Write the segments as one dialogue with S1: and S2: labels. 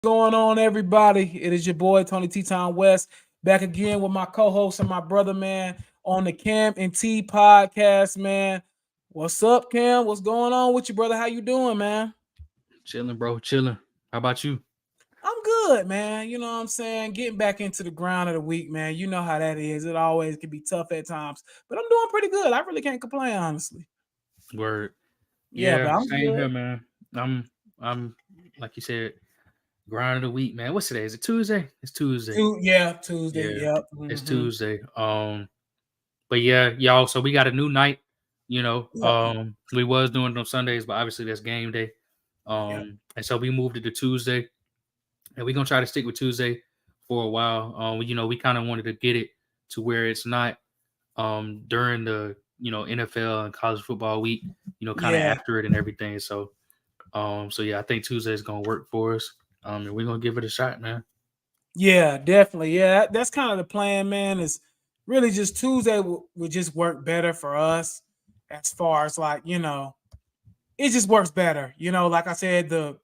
S1: Going on, everybody? It is your boy Tony Teton West back again with my co-host and my brother, man, on the Cam and T podcast, man. What's up, Cam? What's going on with you, brother? How you doing, man?
S2: Chilling, bro. Chilling. How about you?
S1: I'm good, man. You know what I'm saying? Getting back into the ground of the week, man. You know how that is. It always can be tough at times, but I'm doing pretty good. I really can't complain, honestly.
S2: Word.
S1: Yeah, but
S2: Yeah,
S1: I'm
S2: same
S1: good.
S2: here, man. I'm like you said, grind of the week, man. What's today? Is it Tuesday? It's Tuesday.
S1: Yeah, Tuesday.
S2: Yeah,
S1: Yep.
S2: it's
S1: Hmm.
S2: Tuesday. But yeah, y'all. So we got a new night.
S1: Yep.
S2: We was doing it on Sundays, but obviously that's game day.
S1: Yep.
S2: And so we moved it to Tuesday, and we're gonna try to stick with Tuesday for a while. We kind of wanted to get it to where it's not during the NFL and college football week, kind of
S1: Yeah.
S2: after it and everything. So yeah, I think Tuesday is gonna work for us. And we're gonna give it a shot, man.
S1: Yeah, definitely. Yeah, that's kind of the plan, man. Is really just Tuesday would just work better for us as far as like it just works better. Like I said, the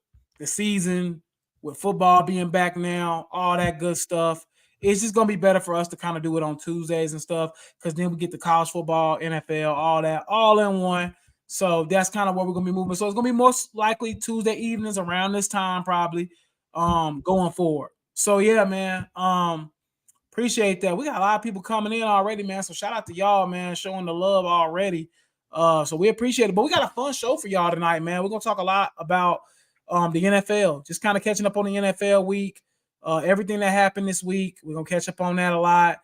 S1: season with football being back now, all that good stuff. It's just gonna be better for us to kind of do it on Tuesdays and stuff because then we get the college football, NFL, all that, all in one. So that's kind of where we're gonna be moving. So it's gonna be most likely Tuesday evenings around this time, probably, going forward. So yeah, man. Appreciate that. We got a lot of people coming in already, man. So shout out to y'all, man, showing the love already. So we appreciate it. But we got a fun show for y'all tonight, man. We're gonna talk a lot about the NFL, just kind of catching up on the NFL week, everything that happened this week. We're gonna catch up on that a lot.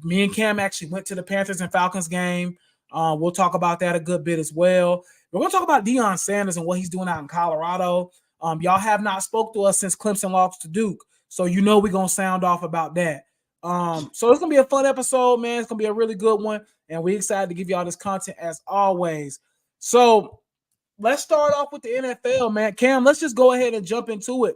S1: Me and Cam actually went to the Panthers and Falcons game. We'll talk about that a good bit as well. We're gonna talk about Deion Sanders and what he's doing out in Colorado. Y'all have not spoke to us since Clemson lost to Duke, so we're gonna sound off about that. So it's gonna be a fun episode, man. It's gonna be a really good one, and we're excited to give y'all this content as always. So let's start off with the NFL, man. Cam, let's just go ahead and jump into it.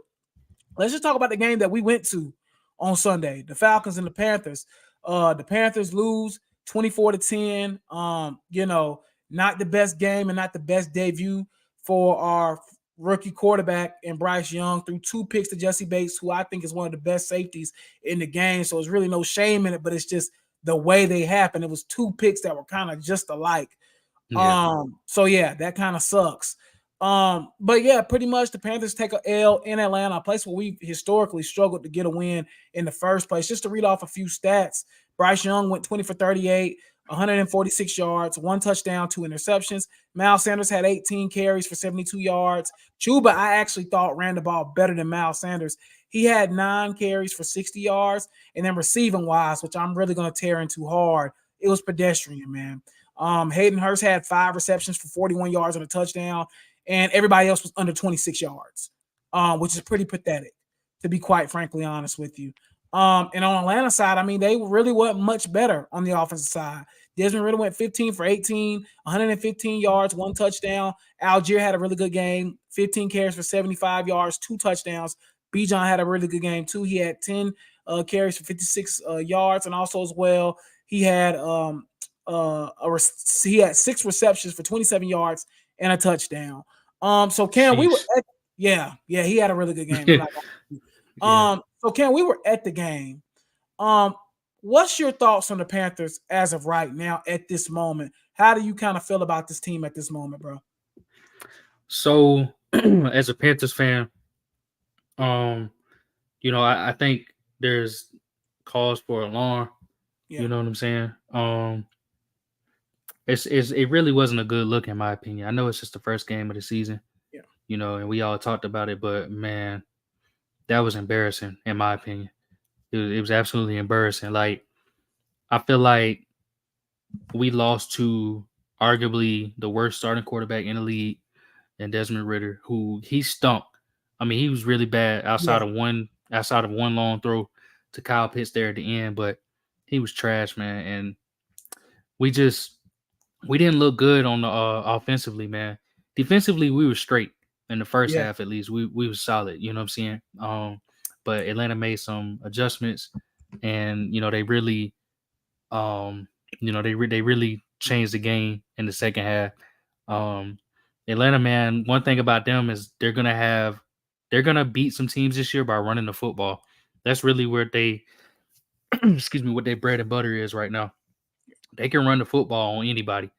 S1: Let's just talk about the game that we went to on Sunday, the Falcons and the Panthers. The Panthers lose 24-10. Not the best game and not the best debut for our rookie quarterback and Bryce Young, threw two picks to Jesse Bates, who I think is one of the best safeties in the game. So it's really no shame in it, but it's just the way they happened. It was two picks that were kind of just alike.
S2: Yeah.
S1: So yeah, that kind of sucks. But yeah, pretty much the Panthers take a L in Atlanta, a place where we historically struggled to get a win in the first place. Just to read off a few stats, Bryce Young went 20 for 38, 146 yards, one touchdown, two interceptions. Miles Sanders had 18 carries for 72 yards. Chuba, I actually thought ran the ball better than Miles Sanders. He had 9 carries for 60 yards, and then receiving wise, which I'm really going to tear into hard, it was pedestrian, man. Hayden Hurst had 5 receptions for 41 yards and a touchdown, and everybody else was under 26 yards, which is pretty pathetic, to be quite frankly honest with you. And on Atlanta side, I mean, they really weren't much better on the offensive side. Desmond Ritter went 15 for 18, 115 yards, one touchdown. Algier had a really good game, 15 carries for 75 yards, two touchdowns. Bijan had a really good game too. He had 10 carries for 56 yards, and also as well, he had he had 6 receptions for 27 yards and a touchdown. So Cam, we were
S2: Sheesh.
S1: yeah, he had a really good game. I'm not
S2: Yeah.
S1: so Cam, we were at the game. Um, what's your thoughts on the Panthers as of right now at this moment? How do you kind of feel about this team at this moment, bro?
S2: So as a Panthers fan, um, I think there's cause for alarm.
S1: Yeah,
S2: You know what I'm saying? It really wasn't a good look in my opinion. I know it's just the first game of the season,
S1: yeah,
S2: and we all talked about it, but man, that was embarrassing in my opinion. It was absolutely embarrassing. Like I feel like we lost to arguably the worst starting quarterback in the league, and Desmond Ritter, who he stunk. I mean, he was really bad
S1: yeah,
S2: outside of one long throw to Kyle Pitts there at the end, but he was trash, man. And we just we didn't look good on the offensively, man. Defensively, we were straight in the first
S1: yeah,
S2: half at least. We was solid, you know what I'm saying? But Atlanta made some adjustments, and they really they really changed the game in the second half. Um, Atlanta, man, one thing about them is they're gonna have they're gonna beat some teams this year by running the football. That's really where they, excuse me, what their bread and butter is right now. They can run the football on anybody.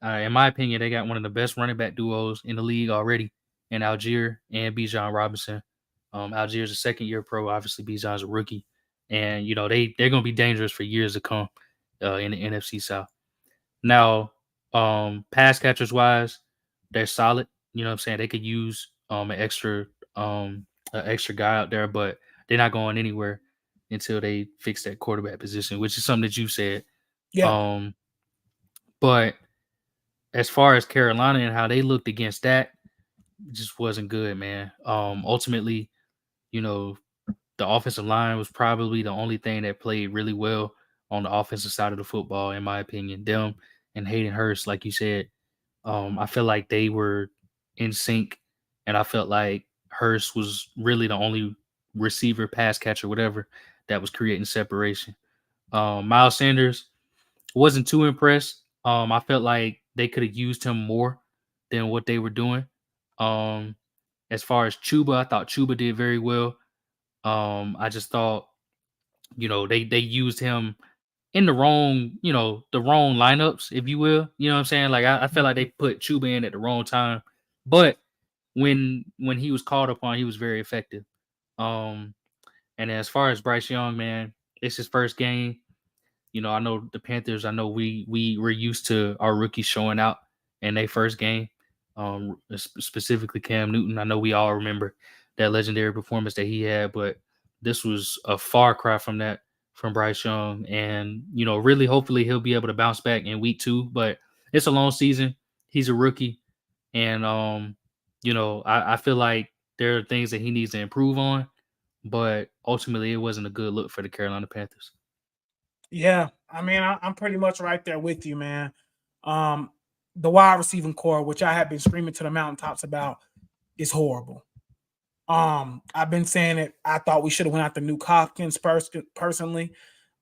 S2: In my opinion, they got one of the best running back duos in the league already, in Algier and Bijan Robinson. Algier's a second year pro. Obviously, Bijan's a rookie, and they're gonna be dangerous for years to come in the NFC South. Now, pass catchers wise, they're solid. You know what I'm saying? They could use an extra guy out there, but they're not going anywhere until they fix that quarterback position, which is something that you said.
S1: Yeah.
S2: Um, but as far as Carolina and how they looked against that, it just wasn't good, man. Ultimately, you know, the offensive line was probably the only thing that played really well on the offensive side of the football, in my opinion. Them and Hayden Hurst, like you said, I feel like they were in sync, and I felt like Hurst was really the only receiver, pass catcher, whatever, that was creating separation. Miles Sanders wasn't too impressed. I felt like they could have used him more than what they were doing. Um, as far as Chuba, I thought Chuba did very well. I just thought, they used him in the wrong lineups, if you will. You know what I'm saying? Like I felt like they put Chuba in at the wrong time. But when he was called upon, he was very effective. Um, and as far as Bryce Young, man, it's his first game. I know the Panthers. I know we were used to our rookies showing out in their first game. Specifically Cam Newton. I know we all remember that legendary performance that he had, but this was a far cry from that from Bryce Young. And really, hopefully, he'll be able to bounce back in week 2. But it's a long season. He's a rookie, and I feel like there are things that he needs to improve on. But ultimately, it wasn't a good look for the Carolina Panthers.
S1: Yeah, I mean, I'm pretty much right there with you, man. Um, the wide receiving core, which I have been screaming to the mountaintops about, is horrible. I've been saying it. I thought we should have went out to Nuke Hopkins personally.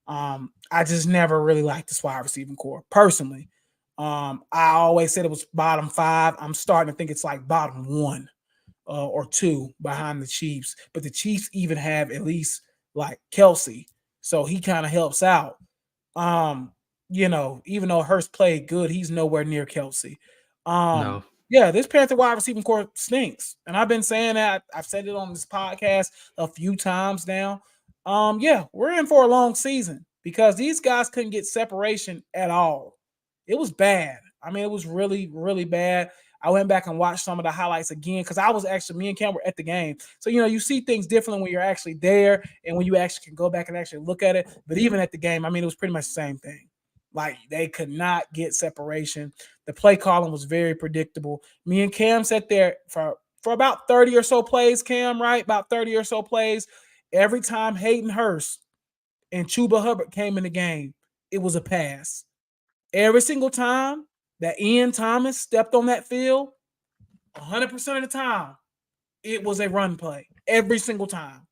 S1: I just never really liked this wide receiving core personally. I always said it was bottom 5. I'm starting to think it's like bottom 1 or 2 behind the Chiefs. But the Chiefs even have at least like Kelsey, so he kind of helps out. Um, even though Hurst played good, he's nowhere near Kelsey.
S2: No,
S1: Yeah, this Panther wide receiving core stinks. And I've been saying that. I've said it on this podcast a few times now. Yeah, we're in for a long season because these guys couldn't get separation at all. It was bad. I mean, it was really, really bad. I went back and watched some of the highlights again because me and Cam were at the game. So, you see things differently when you're actually there and when you actually can go back and actually look at it. But even at the game, I mean, it was pretty much the same thing. Like they could not get separation. The play calling was very predictable. Me and Cam sat there for about 30 or so plays, Cam, right? About 30 or so plays. Every time Hayden Hurst and Chuba Hubbard came in the game, it was a pass. Every single time that Ian Thomas stepped on that field, 100% of the time, it was a run play. Every single time.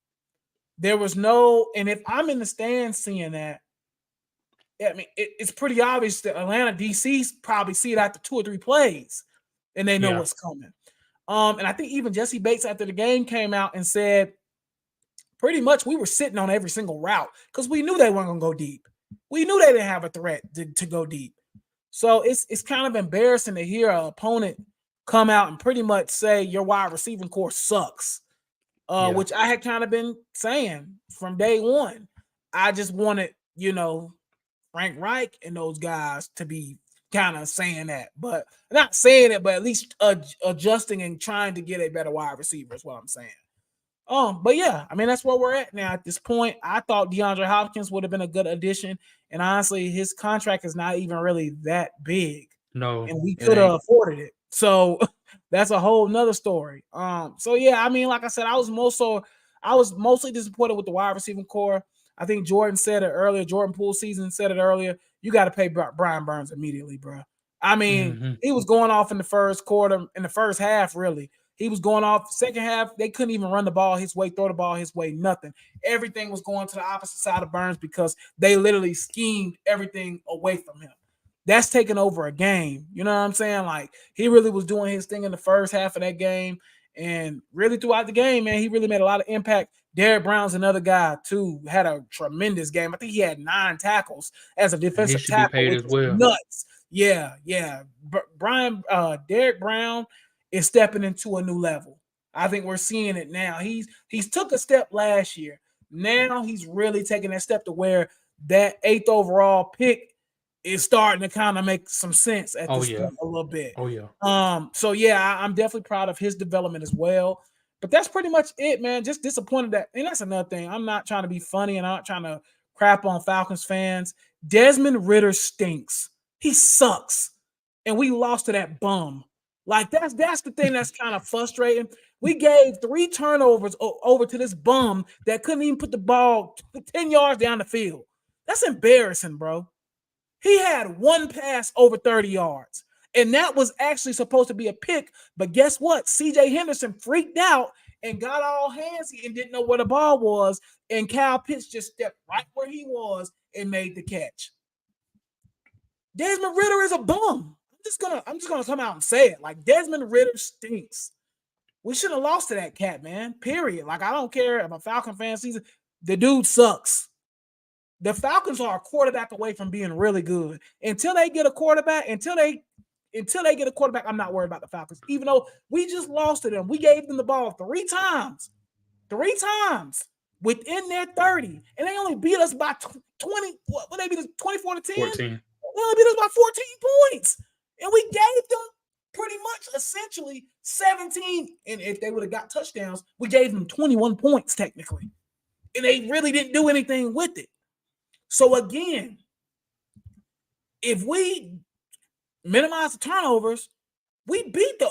S1: There was no, and if I'm in the stands seeing that, I mean, it's pretty obvious that Atlanta, DC probably see it after 2 or 3 plays, and they know
S2: yeah,
S1: what's coming. And I think even Jesse Bates after the game came out and said, pretty much we were sitting on every single route because we knew they weren't going to go deep. We knew they didn't have a threat to go deep. So it's kind of embarrassing to hear an opponent come out and pretty much say your wide receiving core sucks,
S2: yeah,
S1: which I had kind of been saying from day one. I just wanted, Frank Reich and those guys to be kind of saying that, but not saying it, but at least adjusting and trying to get a better wide receiver is what I'm saying. But yeah, I mean that's where we're at now. At this point, I thought DeAndre Hopkins would have been a good addition, and honestly, his contract is not even really that big,
S2: no,
S1: and we
S2: it
S1: could have
S2: ain't.
S1: afforded it. So that's a whole nother story. So yeah, I mean, like I said, I was mostly disappointed with the wide receiving core. I think Jordan said it earlier. Jordan Poole season said it earlier. You got to pay Brian Burns immediately, bro. I mean,
S2: Hmm.
S1: he was going off in the first quarter, in the first half, really. He was going off. Second half, they couldn't even run the ball his way, throw the ball his way, nothing. Everything was going to the opposite side of Burns because they literally schemed everything away from him. That's taking over a game. You know what I'm saying? Like he really was doing his thing in the first half of that game. And really throughout the game, man, he really made a lot of impact. Derrick Brown's another guy too, had a tremendous game. I think he had 9 tackles as a
S2: And he
S1: defensive
S2: should be
S1: tackle,
S2: paid
S1: which
S2: as
S1: is
S2: well.
S1: nuts. Yeah, yeah. Derrick Brown is stepping into a new level. I think we're seeing it now. He's took a step last year. Now he's really taking that step to where that 8th overall pick is starting to kind of make some sense at
S2: Oh
S1: this
S2: yeah.
S1: point a little bit.
S2: Oh yeah.
S1: So yeah, I'm definitely proud of his development as well. But that's pretty much it, man. Just disappointed that, and that's another thing. I'm not trying to be funny and I'm not trying to crap on Falcons fans. Desmond Ritter stinks. He sucks. And we lost to that bum. Like that's the thing that's kind of frustrating. We gave 3 turnovers over to this bum that couldn't even put the ball 10 yards down the field. That's embarrassing, bro. He had 1 pass over 30 yards. And that was actually supposed to be a pick. But guess what? CJ Henderson freaked out and got all handsy and didn't know where the ball was. And Kyle Pitts just stepped right where he was and made the catch. Desmond Ritter is a bum. I'm just gonna come out and say it. Like, Desmond Ritter stinks. We should have lost to that cat, man. Period. Like, I don't care if a Falcon fan sees it. The dude sucks. The Falcons are a quarterback away from being really good. Until they get a quarterback, I'm not worried about the Falcons. Even though we just lost to them, we gave them the ball 3 times within their 30, and they only beat us by 20. What they beat us 24 to 10?
S2: 14.
S1: They only beat us by 14 points, and we gave them pretty much essentially 17. And if they would have got touchdowns, we gave them 21 points technically, and they really didn't do anything with it. So again, if we minimize the turnovers, we beat them.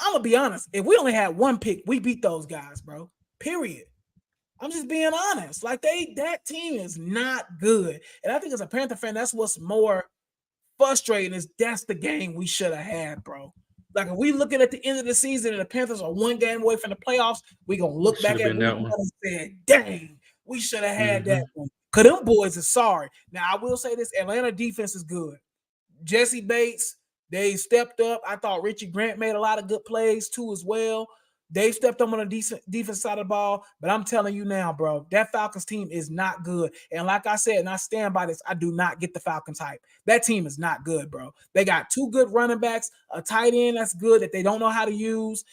S1: I'm gonna be honest. If we only had 1 pick, we beat those guys, bro. Period. I'm just being honest. Like, that team is not good. And I think as a Panther fan, that's what's more frustrating, is that's the game we should have had, bro. Like, if we looking at the end of the season and the Panthers are 1 game away from the playoffs, we gonna look back at that one and say, dang, we should have had that one. Because them boys are sorry. Now, I will say this, Atlanta defense is good. Jesse Bates, they stepped up. I thought Richie Grant made a lot of good plays too as well. They stepped up on a decent defense side of the ball. But I'm telling you now, bro, that Falcons team is not good. And like I said, and I stand by this, I do not get the Falcons hype. That team is not good, bro. They got 2 good running backs, a tight end that's good that they don't know how to use.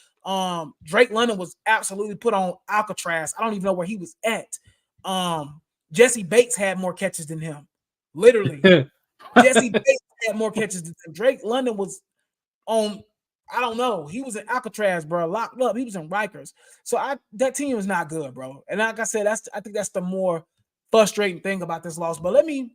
S1: Drake London was absolutely put on Alcatraz. I don't even know where he was at. Jesse Bates had more catches than him. Literally. Jesse Bates had more catches than him. Drake London was on, I don't know. He was in Alcatraz, bro, locked up. He was in Rikers. So that team is not good, bro. And like I said, I think that's the more frustrating thing about this loss. But let me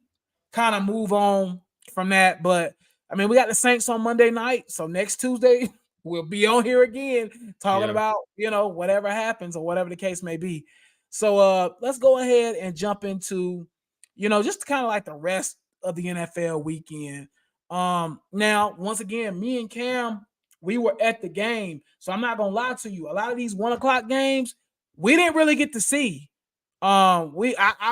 S1: kind of move on from that. But I mean, we got the Saints on Monday night. So next Tuesday, we'll be on here again talking about, whatever happens or whatever the case may be. So let's go ahead and jump into, just kind of like the rest of the NFL weekend. Now, once again, me and Cam, we were at the game. So I'm not gonna lie to you. A lot of these 1 o'clock games, we didn't really get to see. I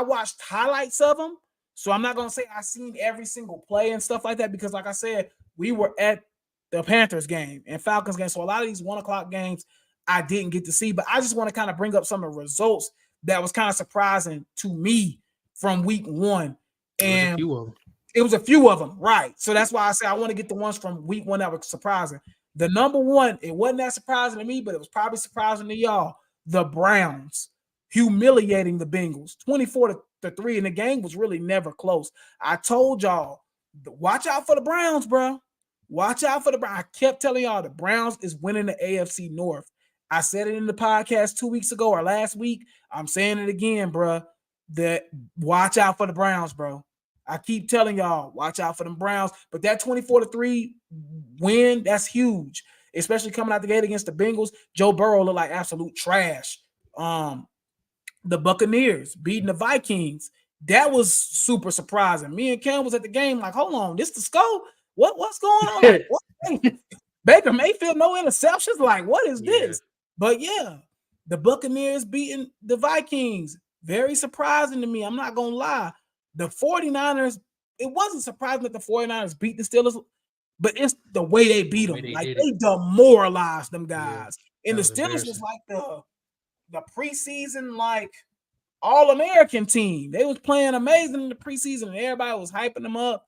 S1: watched highlights of them. So I'm not gonna say I seen every single play and stuff like that, because like I said, we were at the Panthers game and Falcons game. So a lot of these 1 o'clock games I didn't get to see, but I just want to kind of bring up some of the results that was kind of surprising to me from week 1. And it was a few of them, right? So that's why I say I want to get the ones from week 1 that were surprising. The number one, it wasn't that surprising to me, but it was probably surprising to y'all. The Browns humiliating the Bengals 24-3, and the game was really never close. I told y'all, watch out for the Browns, bro. Watch out for the Browns. I kept telling y'all the Browns is winning the AFC North. I said it in the podcast 2 weeks ago or last week. I'm saying it again, bro. That watch out for the Browns, bro. I keep telling y'all, watch out for them Browns. But that 24-3 win, that's huge, especially coming out the gate against the Bengals. Joe Burrow looked like absolute trash. The Buccaneers beating the Vikings, that was super surprising. Me and Cam was at the game like, hold on, this the score? What's going on? Like, what? Baker Mayfield, no interceptions? Like, what is this? But yeah, the Buccaneers beating the Vikings, very surprising to me. I'm not going to lie. The 49ers, it wasn't surprising that the 49ers beat the Steelers, but it's the way they beat them. Like, they demoralized them guys. And
S2: That
S1: the
S2: was
S1: Steelers was
S2: embarrassing.
S1: like the preseason like All-American team. They was playing amazing in the preseason, and everybody was hyping them up.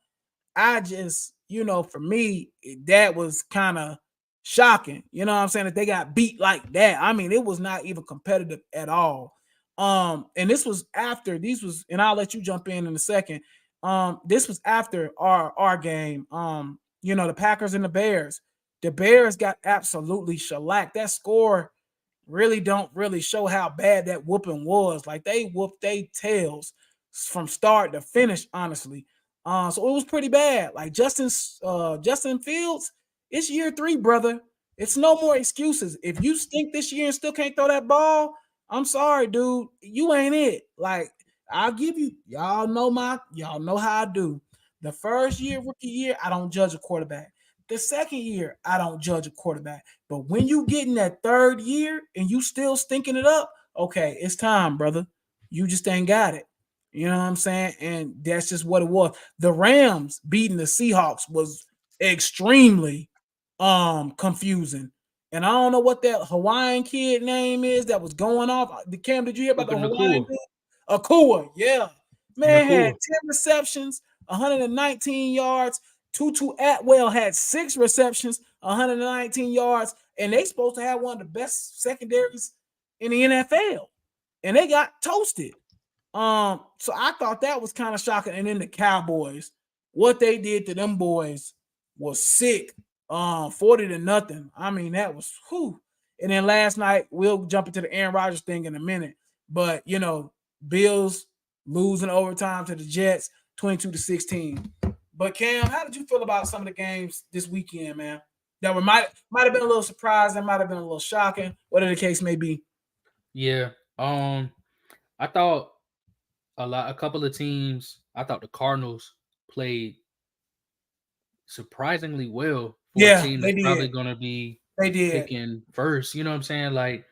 S1: I just, for me, that was kind of shocking. You know what I'm saying? That they got beat like that. I mean, it was not even competitive at all. And this was after and I'll let you jump in a second. This was after our game. The Packers and the Bears. The Bears got absolutely shellacked. That score really don't really show how bad that whooping was. Like they whooped their tails from start to finish, honestly. So it was pretty bad. Like Justin Fields, it's year 3, brother. It's no more excuses. If you stink this year and still can't throw that ball, I'm sorry, dude. You ain't it. Like I'll give you, y'all know how I do. The first year, rookie year, I don't judge a quarterback. The second year, I don't judge a quarterback. But when you get in that third year and you still stinking it up, okay, it's time, brother. You just ain't got it. You know what I'm saying? And that's just what it was. The Rams beating the Seahawks was extremely confusing. And I don't know what that Hawaiian kid name is that was going off. Cam, did you hear about the
S2: Puka
S1: Hawaiian
S2: Nakua.
S1: dude? Akua, yeah. Man had
S2: Nakua.
S1: 10 receptions, 119 yards. Tutu Atwell had 6 receptions, 119 yards, and they supposed to have one of the best secondaries in the NFL. And they got toasted. So I thought that was kind of shocking. And then the Cowboys, what they did to them boys was sick. 40-0. I mean, that was whew. And then last night, we'll jump into the Aaron Rodgers thing in a minute. But Bills losing overtime to the Jets, 22-16. But Cam, how did you feel about some of the games this weekend, man? That might have been a little surprising, might have been a little shocking, whatever the case may be.
S2: Yeah. I thought a couple of teams. I thought the Cardinals played surprisingly well for a
S1: Yeah,
S2: team
S1: they
S2: that's probably
S1: did.
S2: going to be
S1: They did.
S2: picking first. You know what I'm saying? Like,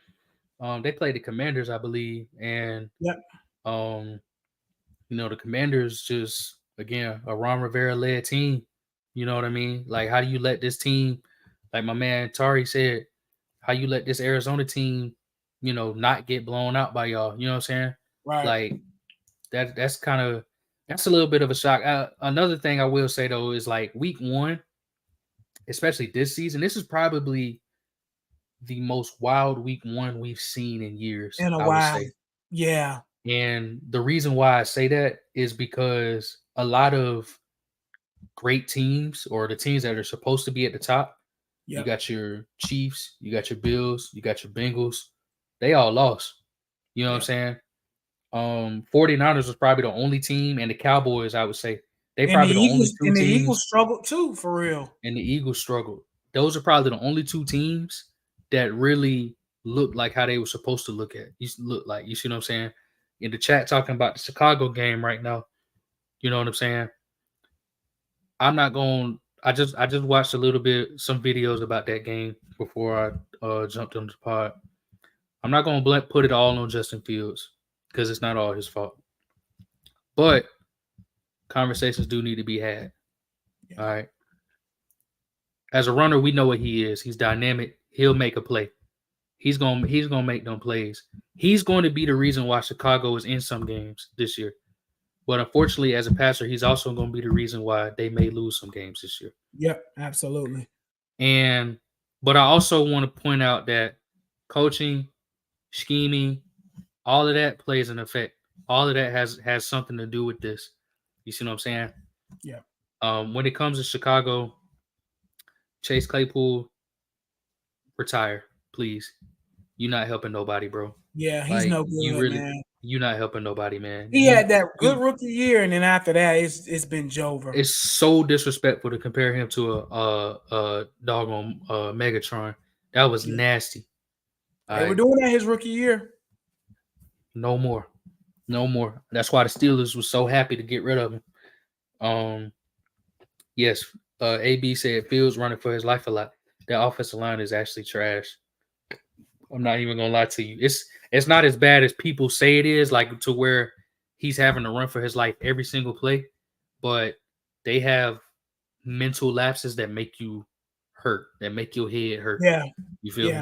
S2: they played the Commanders, I believe, and
S1: Yep.
S2: um, the Commanders just again a Ron Rivera led team. You know what I mean? Like, how do you let this team, like my man Tari said, how you let this Arizona team, not get blown out by y'all? You know what I'm saying?
S1: Right.
S2: Like that's a little bit of a shock. Another thing I will say though is like week 1, especially this season, this is probably the most wild week 1 we've seen in years,
S1: In a
S2: I would
S1: while.
S2: say.
S1: Yeah.
S2: And the reason why I say that is because a lot of great teams, or the teams that are supposed to be at the top, you
S1: Yep.
S2: got your Chiefs, you got your Bills, you got your Bengals, they all lost. You know what I'm
S1: Yep.
S2: saying? 49ers was probably the only team, and the Cowboys, I would say, they
S1: And the
S2: probably the only
S1: Eagles
S2: two
S1: and the Eagles
S2: teams,
S1: struggled too, for real.
S2: and the Eagles struggled. Those are probably the only two teams that really looked like how they were supposed to look at. You look like, you see what I'm saying? In the chat talking about the Chicago game right now. You know what I'm saying? I'm not going. I just watched a little bit, some videos about that game before I jumped on the pod. I'm not going to put it all on Justin Fields because it's not all his fault. But conversations do need to be had.
S1: Yeah.
S2: All right. As a runner, we know what he is. He's dynamic. He'll make a play. He's gonna make them plays. He's going to be the reason why Chicago is in some games this year. But unfortunately, as a passer, he's also going to be the reason why they may lose some games this year.
S1: Yep, absolutely.
S2: But I also want to point out that coaching, scheming, all of that plays an effect. All of that has something to do with this. You see what I'm saying?
S1: Yeah.
S2: When it comes to Chicago, Chase Claypool, retire, please. You're not helping nobody, bro.
S1: Yeah, he's
S2: Like
S1: no good, man.
S2: you're not helping nobody, man.
S1: He had that good rookie year, and then after that, it's been Jover.
S2: It's so disrespectful to compare him to a doggone Megatron. That was nasty.
S1: They were doing that his rookie year.
S2: No more. No more. That's why the Steelers was so happy to get rid of him. Yes, AB said Fields running for his life a lot. That offensive line is actually trash. I'm not even gonna lie to you. It's not as bad as people say it is, like to where he's having to run for his life every single play, but they have mental lapses that make you hurt, that make your head hurt.
S1: Yeah.
S2: You feel me?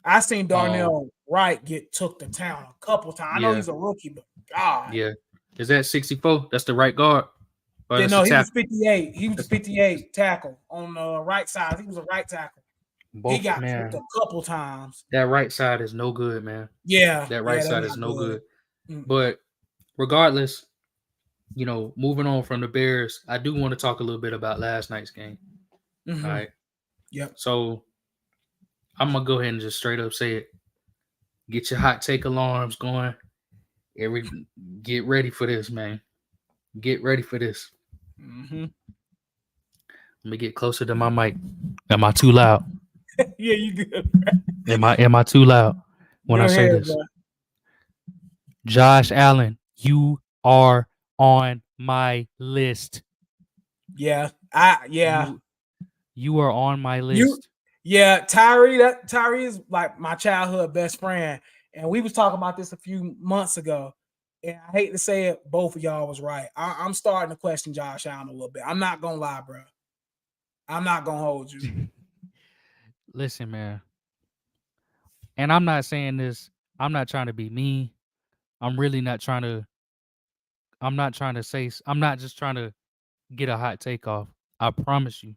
S1: I seen
S2: Um,
S1: Darnell Wright get took to town a couple times. I know
S2: yeah,
S1: he's a rookie, but God.
S2: yeah. Is that 64? That's the right guard, or
S1: Yeah,
S2: that's the
S1: no, he was
S2: tackle?
S1: 58. He was
S2: That's
S1: 58 tackle on the right side. He was a right tackle. He
S2: both,
S1: got tripped
S2: man.
S1: a couple times.
S2: That right side is no good, man.
S1: Yeah,
S2: That right
S1: yeah, they're
S2: side is
S1: not
S2: no
S1: good.
S2: good.
S1: Mm-mm.
S2: But regardless, moving on from the Bears, I do want to talk a little bit about last night's game. All
S1: Mm-hmm.
S2: right.
S1: Yep.
S2: So I'm gonna go ahead and just straight up say it. Get your hot take alarms going. Every Get ready for this, man. Get ready for this.
S1: Mm-hmm.
S2: Let me get closer to my mic. Am I too loud?
S1: Yeah, you good.
S2: Am I too loud when
S1: Go
S2: I say
S1: ahead,
S2: this?
S1: bro.
S2: Josh Allen, you are on my list.
S1: Yeah,
S2: You you are on my
S1: you
S2: list.
S1: yeah, Tyree is like my childhood best friend, and we was talking about this a few months ago. And I hate to say it, both of y'all was right. I'm starting to question Josh Allen a little bit. I'm not gonna lie, bro. I'm not gonna hold you.
S2: Listen, man. And I'm not saying this. I'm not trying to be mean. I'm really not trying to. I'm not trying to say. I'm not just trying to get a hot take off. I promise you,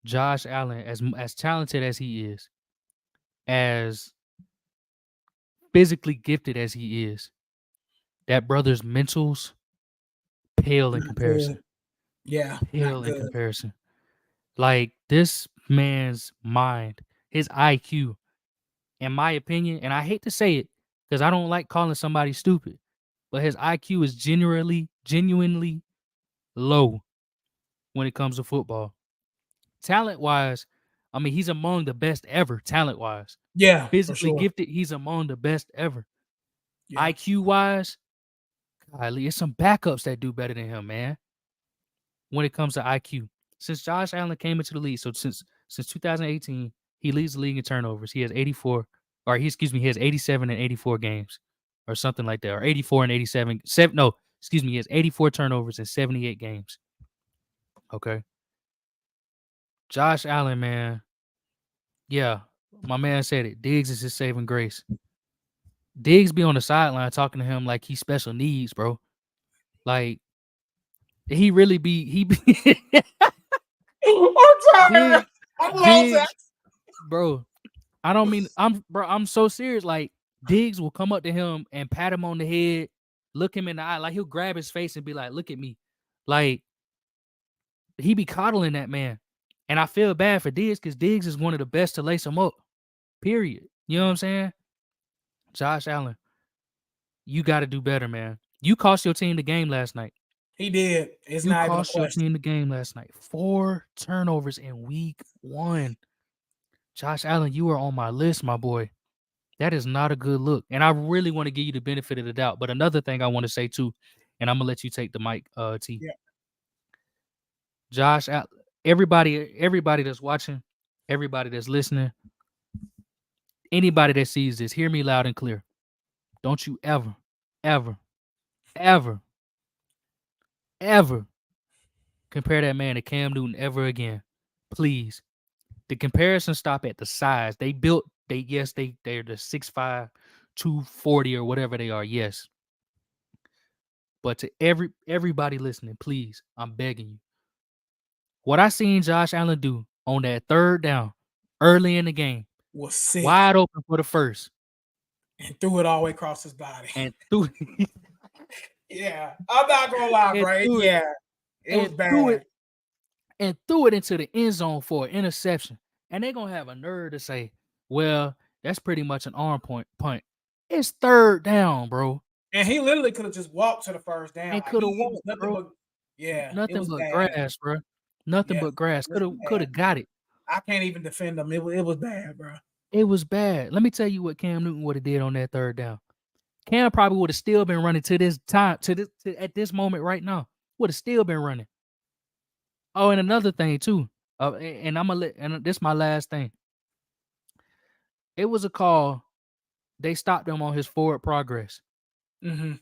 S2: Josh Allen, as talented as he is, as physically gifted as he is, that brother's mentals pale in
S1: Not good.
S2: comparison.
S1: Yeah, not
S2: Pale in
S1: good.
S2: comparison. Like this man's mind, his IQ, in my opinion, and I hate to say it because I don't like calling somebody stupid, but his IQ is genuinely low when it comes to football. Talent wise, I mean, he's among the best ever, talent wise.
S1: Yeah, for
S2: Physically
S1: sure.
S2: gifted, he's among the best ever.
S1: Yeah,
S2: IQ wise, golly, it's some backups that do better than him, man. When it comes to IQ, since Josh Allen came into the league, so since 2018, he leads the league in turnovers. He has 84, or he has 87 and 84 games, or something like that, or 84 and 87. No, excuse me, he has 84 turnovers in 78 games. Okay, Josh Allen, man, yeah, my man said it. Diggs is his saving grace. Diggs be on the sideline talking to him like he's special needs, bro. Like he really be he be
S1: I'm sorry.
S2: Diggs
S1: I'm lost.
S2: Diggs, bro. I don't mean I'm so serious. Like Diggs will come up to him and pat him on the head, look him in the eye, like he'll grab his face and be like, "Look at me." Like he be coddling that man. And I feel bad for Diggs because Diggs is one of the best to lace him up. Period. You know what I'm saying? Josh Allen, you got to do better, man. You cost your team the game last night.
S1: He did. It's
S2: You
S1: not even a
S2: cost your
S1: question.
S2: team the game last night. 4 turnovers in week 1. Josh Allen, you are on my list, my boy. That is not a good look. And I really want to give you the benefit of the doubt. But another thing I want to say too, and I'm gonna let you take the mic, T.
S1: Yeah.
S2: Josh, everybody that's watching, everybody that's listening, anybody that sees this, hear me loud and clear. Don't you ever, ever, ever, ever compare that man to Cam Newton ever again. Please. The comparison stop at the size. They're the 6'5", 240 or whatever they are. Yes. But to everybody listening, please, I'm begging you. What I seen Josh Allen do on that third down early in the game,
S1: Was sick
S2: wide open for the first,
S1: and threw it all the way across his body.
S2: and threw
S1: Yeah, I'm not gonna lie,
S2: and
S1: bro.
S2: threw it
S1: Yeah, it was
S2: and threw
S1: bad.
S2: it and threw it into the end zone for an interception. And they're gonna have a nerve to say, well, that's pretty much an arm point punt. It's third down, bro.
S1: And he literally could have just walked to the first down.
S2: And
S1: Like
S2: could have
S1: he was
S2: walked,
S1: nothing
S2: bro.
S1: but yeah, it
S2: Nothing
S1: was
S2: but
S1: bad.
S2: grass, bro. Nothing
S1: Yeah,
S2: but grass.
S1: it was
S2: Could
S1: bad.
S2: have got it.
S1: I can't even defend him. It was bad, bro.
S2: It was bad. Let me tell you what Cam Newton would have did on that third down. Cam probably would have still been running to this time, at this moment right now. Would have still been running. Oh, and another thing too. And I'm gonna and this is my last thing. It was a call. They stopped him on his forward progress.
S1: Mm-hmm.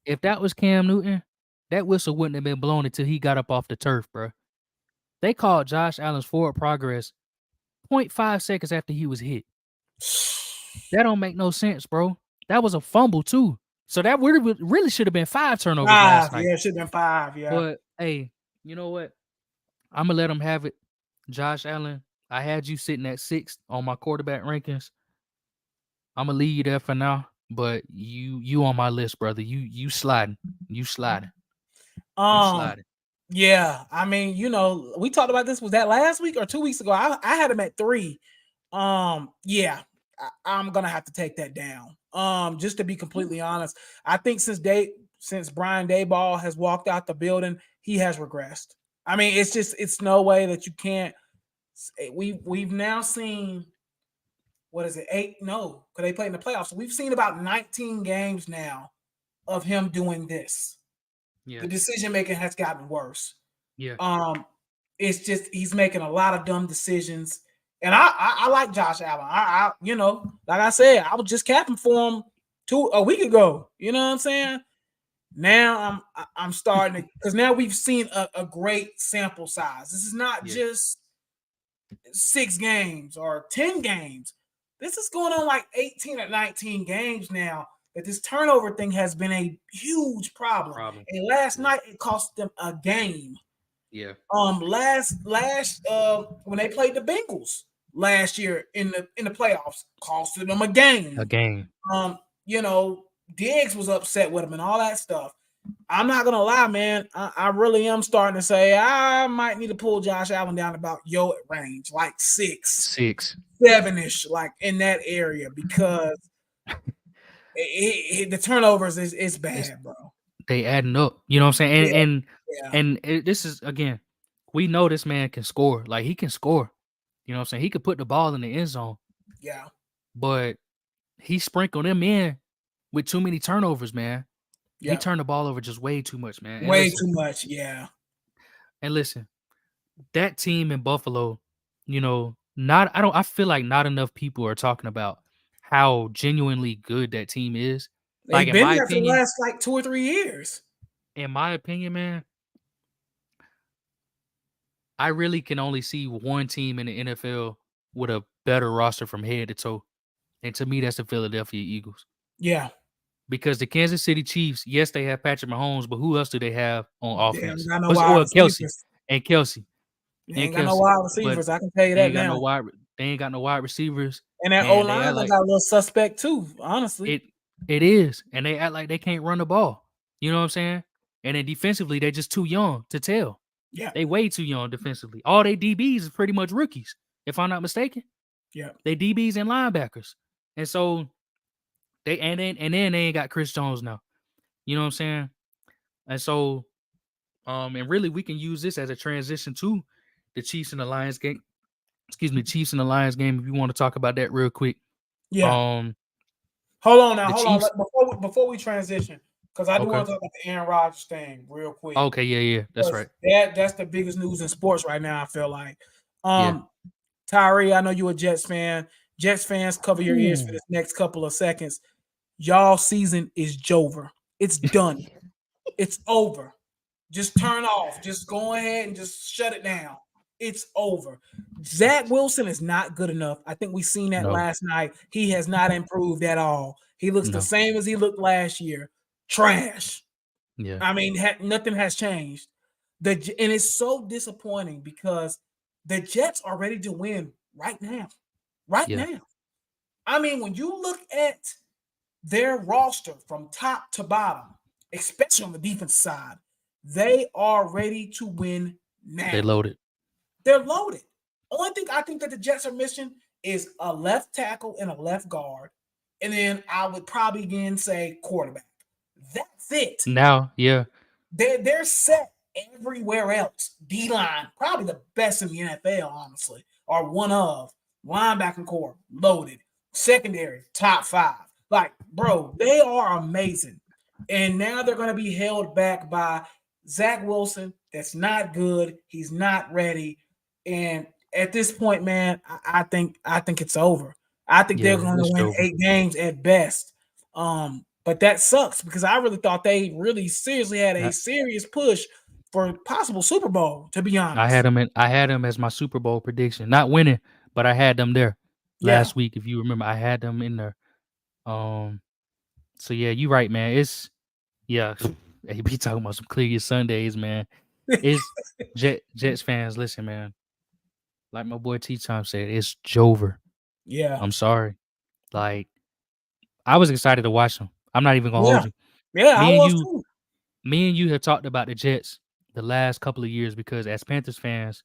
S2: If that was Cam Newton, that whistle wouldn't have been blown until he got up off the turf, bro. They called Josh Allen's forward progress 0.5 seconds after he was hit. That don't make no sense, bro. That was a fumble too. So that really should have been 5 turnovers
S1: Five.
S2: last night.
S1: Yeah, it should have been five. Yeah.
S2: But hey, you know what? I'm gonna let him have it. Josh Allen, I had you sitting at 6th on my quarterback rankings. I'm gonna leave you there for now. But you on my list, brother. You sliding. You sliding. You
S1: Um.
S2: sliding.
S1: Yeah. I mean, we talked about this. Was that last week or 2 weeks ago? I had him at 3. Yeah. I'm gonna have to take that down. Just to be completely honest, I think since Brian Daboll has walked out the building, he has regressed. I mean, it's no way that you can't. We've now seen, what is it, 8? No, because they played in the playoffs. So we've seen about 19 games now of him doing this.
S2: Yeah.
S1: The decision making has gotten worse.
S2: Yeah.
S1: It's just he's making a lot of dumb decisions. And I like Josh Allen. I like I said, I was just capping for him a week ago. You know what I'm saying? Now I'm starting to, because now we've seen a great sample size. This is not just 6 games or 10 games. This is going on like 18 or 19 games now, that this turnover thing has been a huge problem. And last night it cost them a game.
S2: Yeah.
S1: Last when they played the Bengals last year in the playoffs, costed them a game. Diggs was upset with him and all that stuff. I'm not gonna lie, man. I really am starting to say I might need to pull Josh Allen down about your range, like 6, 7-ish, like in that area, because the turnovers is bad, bro.
S2: They adding up. You know what I'm saying? And this is, again, we know this man can score. Like, he can score. You know what I'm saying? He could put the ball in the end zone.
S1: Yeah.
S2: But he sprinkled them in with too many turnovers, man.
S1: Yeah.
S2: He turned the ball over just way too much, man.
S1: Too much, yeah.
S2: And listen, that team in Buffalo, I feel like not enough people are talking about how genuinely good that team is.
S1: They've been there for the last like 2 or 3 years.
S2: In my opinion, man, I really can only see one team in the NFL with a better roster from head to toe. And to me, that's the Philadelphia Eagles.
S1: Yeah.
S2: Because the Kansas City Chiefs, yes, they have Patrick Mahomes, but who else do they have on offense? Kelsey. And Kelsey.
S1: They ain't got no wide receivers. I can tell you that now.
S2: They ain't got no wide receivers.
S1: And that O-line got a little suspect too, honestly.
S2: It is. And they act like they can't run the ball. You know what I'm saying? And then defensively, they're just too young to tell.
S1: Yeah.
S2: They way too young defensively. All they DBs is pretty much rookies, if I'm not mistaken.
S1: Yeah.
S2: They DBs and linebackers. And so then they ain't got Chris Jones now. You know what I'm saying? And so and really we can use this as a transition to the Chiefs and the Lions game. Chiefs and the Lions game, if you want to talk about that real quick.
S1: Yeah. Hold on. Before we transition, because I do want to talk about the Aaron Rodgers thing real quick.
S2: Okay, yeah. That's right.
S1: That's the biggest news in sports right now, I feel like. Tyree, I know you're a Jets fan. Jets fans, cover your ears for this next couple of seconds. Y'all season is over. It's done. It's over. Just turn off. Just go ahead and just shut it down. It's over. Zach Wilson is not good enough. I think we seen that last night. He has not improved at all. He looks the same as he looked last year. Trash.
S2: Yeah.
S1: I mean, nothing has changed. And it's so disappointing because the Jets are ready to win right now. Now. I mean, when you look at their roster from top to bottom, especially on the defense side, they are ready to win now.
S2: They're loaded.
S1: Only thing I think that the Jets are missing is a left tackle and a left guard. And then I would probably again say quarterback. That's it.
S2: Now, yeah.
S1: They're set everywhere else. D-line, probably the best in the NFL, honestly, or one of. Linebacking core, loaded. Secondary, top 5. Like, bro, they are amazing. And now they're going to be held back by Zach Wilson. That's not good. He's not ready. And at this point, man, I think it's over. I think they're going to win 8 games at best. But that sucks because I really thought they really seriously had a serious push for possible Super Bowl, to be honest.
S2: I had them as my Super Bowl prediction. Not winning, but I had them there.
S1: Yeah.
S2: last week. If you remember, I had them in there. Um, so yeah, you right, man. It's yeah. AB talking about some clear your Sundays, man. It's Jets fans. Listen, man. Like my boy T Time said, it's Jover.
S1: Yeah.
S2: I'm sorry. Like I was excited to watch them. I'm not even gonna hold
S1: Yeah.
S2: you.
S1: Yeah. I
S2: Me and
S1: was
S2: you,
S1: too.
S2: me and you have talked about the Jets the last couple of years because as Panthers fans,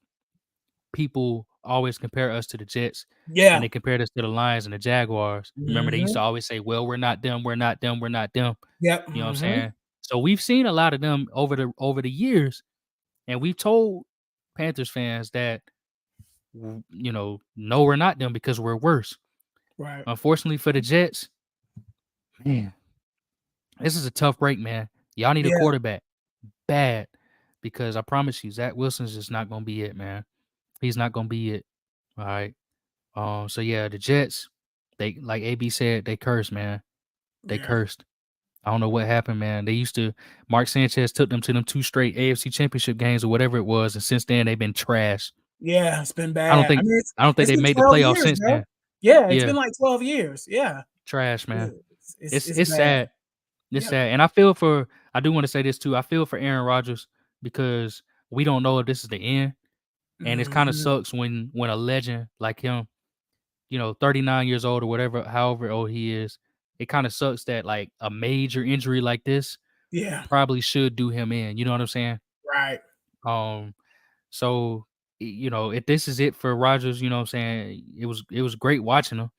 S2: people always compare us to the Jets and
S1: Yeah.
S2: they compared us to the Lions and the Jaguars. Remember, they used to
S1: Hmm.
S2: always say, well, we're not them, we're not them, we're not them.
S1: Yep.
S2: You know what I'm
S1: Hmm.
S2: saying? So we've seen a lot of them over the years, and we've told Panthers fans that no, we're not them because we're worse.
S1: Right.
S2: Unfortunately for the Jets, man, this is a tough break, man. Y'all need a
S1: Yeah.
S2: quarterback bad because I promise you, Zach Wilson's just not gonna be it, man. He's not gonna be it. All right. So yeah, the Jets, they like AB said, they cursed, man. They
S1: Yeah.
S2: cursed. I don't know what happened, man. They used to Mark Sanchez took them to them 2 straight AFC championship games or whatever it was, and since then they've been trash.
S1: Yeah. It's been
S2: I don't
S1: bad. I
S2: think
S1: mean,
S2: I don't think
S1: it's
S2: they
S1: been
S2: made the
S1: 12
S2: playoffs
S1: years,
S2: since
S1: bro.
S2: then.
S1: Yeah. It's
S2: Yeah,
S1: been like 12 years. Yeah.
S2: trash,
S1: Yeah.
S2: man.
S1: It's
S2: It's
S1: it's
S2: it's
S1: bad.
S2: sad. It's
S1: Yep.
S2: sad. And I do want to say this too. I feel for Aaron Rodgers because we don't know if this is the end. And it kind of
S1: Hmm.
S2: sucks when a legend like him, 39 years old or whatever, however old he is, it kind of sucks that like a major injury like this
S1: Yeah.
S2: probably should do him in. You know what I'm saying?
S1: Right.
S2: Um, so if this is it for Rodgers, you know what I'm saying? It was great watching him.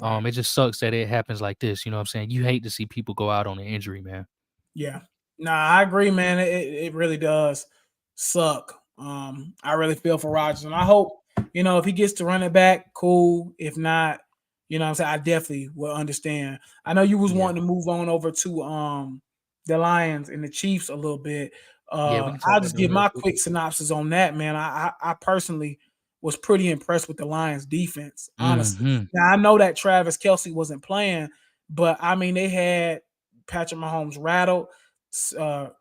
S1: Right.
S2: It just sucks that it happens like this. You know what I'm saying? You hate to see people go out on an injury, man.
S1: Yeah. Nah, I agree, man. It really does suck. I really feel for Rodgers, and I hope if he gets to run it back, cool. If not, what I'm saying, I definitely will understand. I know you was
S2: Yeah.
S1: wanting to move on over to the Lions and the Chiefs a little bit.
S2: Yeah, we can talk
S1: I'll
S2: about
S1: just
S2: them
S1: give
S2: real
S1: my
S2: quick.
S1: quick synopsis on that, man. I personally was pretty impressed with the Lions defense, honestly.
S2: Mhm.
S1: Now I know that Travis Kelsey wasn't playing, but I mean they had Patrick Mahomes rattled,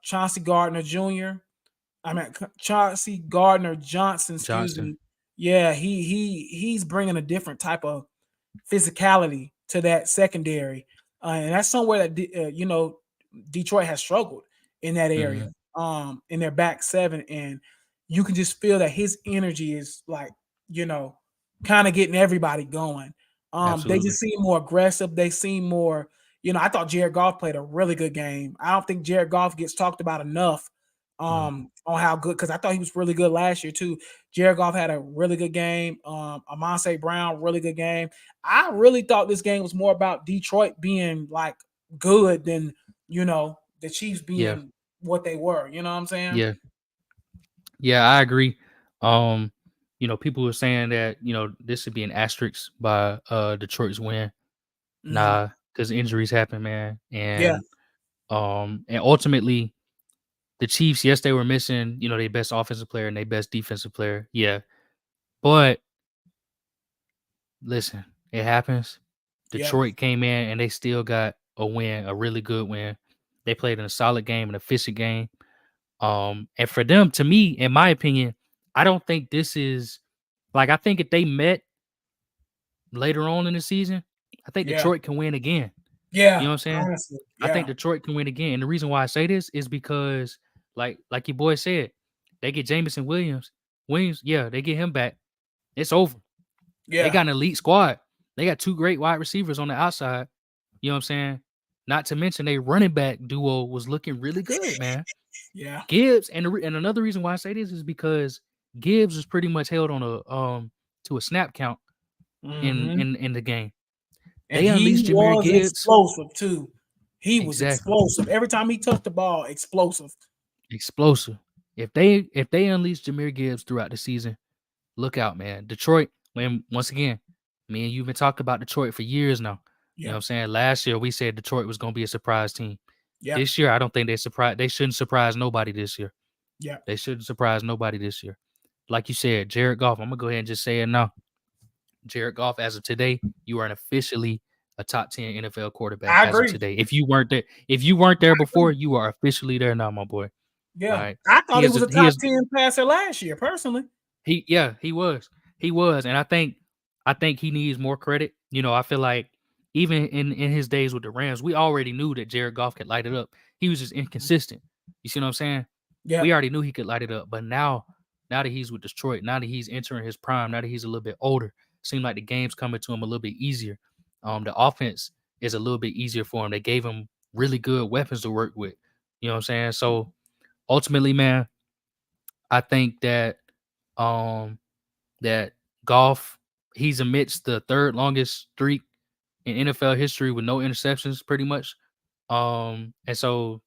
S1: Chauncey Gardner Jr. I mean Chauncey Gardner Johnson, excuse
S2: Johnson.
S1: me. Yeah, he's bringing a different type of physicality to that secondary, and that's somewhere that Detroit has struggled in that area,
S2: Mhm.
S1: in their back seven, and you can just feel that his energy is like you know, kind of getting everybody going. They
S2: Absolutely.
S1: just seem more aggressive. They seem more. I thought Jared Goff played a really good game. I don't think Jared Goff gets talked about enough
S2: No.
S1: on how good because I thought he was really good last year too. Jared Goff had a really good game. Amon Brown, really good game. I really thought this game was more about Detroit being like good than the Chiefs
S2: Yeah.
S1: being what they were. You know what I'm saying?
S2: Yeah. Yeah, I agree. Um, people were saying that, this would be an asterisk by Detroit's win.
S1: Mhm.
S2: Nah, because injuries happen, man.
S1: Yeah,
S2: And ultimately the Chiefs, yes, they were missing, their best offensive player and their best defensive player. Yeah. But listen, it happens.
S1: yep,
S2: Detroit came in and they still got a win, a really good win. They played in a solid game, an efficient game. And for them, to me, in my opinion, I don't think this is like I think if they met later on in the season, I think
S1: yeah,
S2: Detroit can win again. You
S1: yeah.
S2: know what I'm saying?
S1: Honestly,
S2: I think
S1: yeah,
S2: Detroit can win again. And the reason why I say this is because, like your boy said, they get Jamison Williams. Williams, yeah, they get him back. It's over. They
S1: yeah,
S2: got an elite squad. They got 2 great wide receivers on the outside. You know what I'm saying? Not to mention they running back duo was looking really good, man.
S1: yeah.
S2: Gibbs and another reason why I say this is because Gibbs was pretty much held on a to a snap count in
S1: Hmm.
S2: in in the game.
S1: And
S2: They
S1: he
S2: unleashed Jameer
S1: was
S2: Gibbs.
S1: explosive too. He was
S2: Exactly.
S1: explosive every time he touched the ball. Explosive.
S2: Explosive. If they unleash Jameer Gibbs throughout the season, look out, man. Detroit, when once again, me and you've been talking about Detroit for years now. You know what
S1: Yep,
S2: I'm saying? Last year we said Detroit was gonna be a surprise team.
S1: yep,
S2: This year, I don't think they shouldn't surprise nobody this year.
S1: yep.
S2: They shouldn't surprise nobody this year. Like you said, Jared Goff, I'm gonna go ahead and just say it now. Jared Goff, as of today, you are an officially a top 10 NFL quarterback
S1: I
S2: as of
S1: agree.
S2: today. If you weren't there before, you are officially there now, my boy. All
S1: Yeah,
S2: right.
S1: I thought
S2: He
S1: he
S2: is
S1: was
S2: a,
S1: a
S2: he
S1: top
S2: is
S1: 10 passer last year, personally.
S2: he yeah, he was. He was. And I think I think he needs more credit. I feel like even in his days with the Rams, we already knew that Jared Goff could light it up. He was just inconsistent. You see what I'm saying? We
S1: Yep.
S2: already knew he could light it up, but now that he's with Detroit, now that he's entering his prime, now that he's a little bit older, seems like the game's coming to him a little bit easier. The offense is a little bit easier for him. They gave him really good weapons to work with. You know what I'm saying? So ultimately, man, I think um that Goff, he's amidst the third longest streak in NFL history with no interceptions, pretty much. And so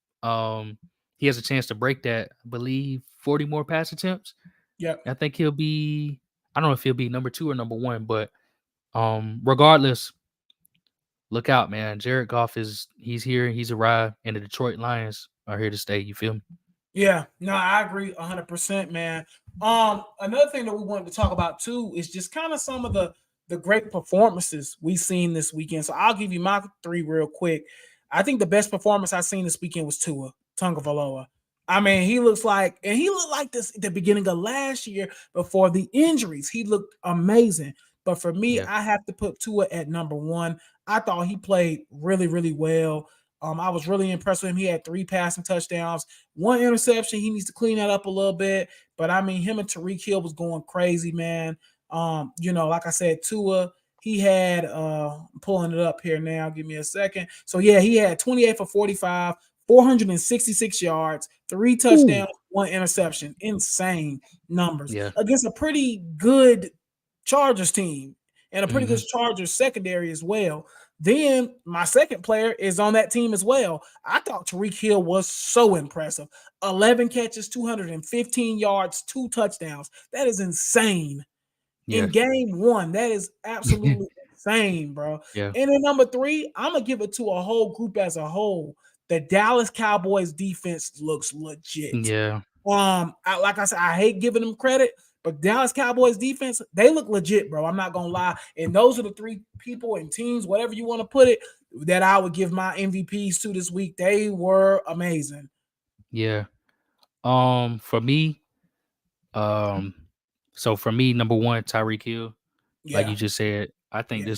S2: he has a chance to break that, I believe, 40 more pass attempts.
S1: Yep.
S2: I think he'll be, I don't know if he'll be number 2 or number 1, but regardless, look out, man. Jared Goff he's here, he's arrived, and the Detroit Lions are here to stay. You feel me?
S1: Yeah, no, I agree 100%, man. Another thing that we wanted to talk about too is just kind of some of the great performances we've seen this weekend. So I'll give you my 3 real quick. I think the best performance I've seen this weekend was Tua Tagovailoa. I mean, he looked like this at the beginning of last year before the injuries. He looked amazing. But for me,
S2: Yeah.
S1: I have to put Tua at number 1. I thought he played really, really well. I was really impressed with him. He had 3 passing touchdowns, 1 interception. He needs to clean that up a little bit. But I mean, him and Tyreek Hill was going crazy, man. Like I said, Tua, he had I'm pulling it up here now. Give me a second. So yeah, he had 28 for 45, 466 yards, 3
S2: Ooh.
S1: touchdowns, 1 interception. Insane numbers
S2: Yeah.
S1: against a pretty good Chargers team and a pretty good
S2: Hmm.
S1: Chargers secondary as well. Then my second player is on that team as well. I thought Tyreek Hill was so impressive. 11 catches, 215 yards, 2 touchdowns. That is insane. In
S2: Yeah.
S1: game 1, that is absolutely insane, bro.
S2: Yeah.
S1: And then number 3, I'm going to give it to a whole group as a whole. The Dallas Cowboys defense looks legit.
S2: Yeah.
S1: Like I said, I hate giving them credit, but Dallas Cowboys defense, they look legit, bro. I'm not gonna lie. And those are the 3 people and teams, whatever you want to put it, that I would give my MVPs to this week. They were amazing.
S2: Yeah. For me, um, so for me, number 1, Tyreek Hill. Like
S1: Yeah,
S2: you just said, I think
S1: yeah,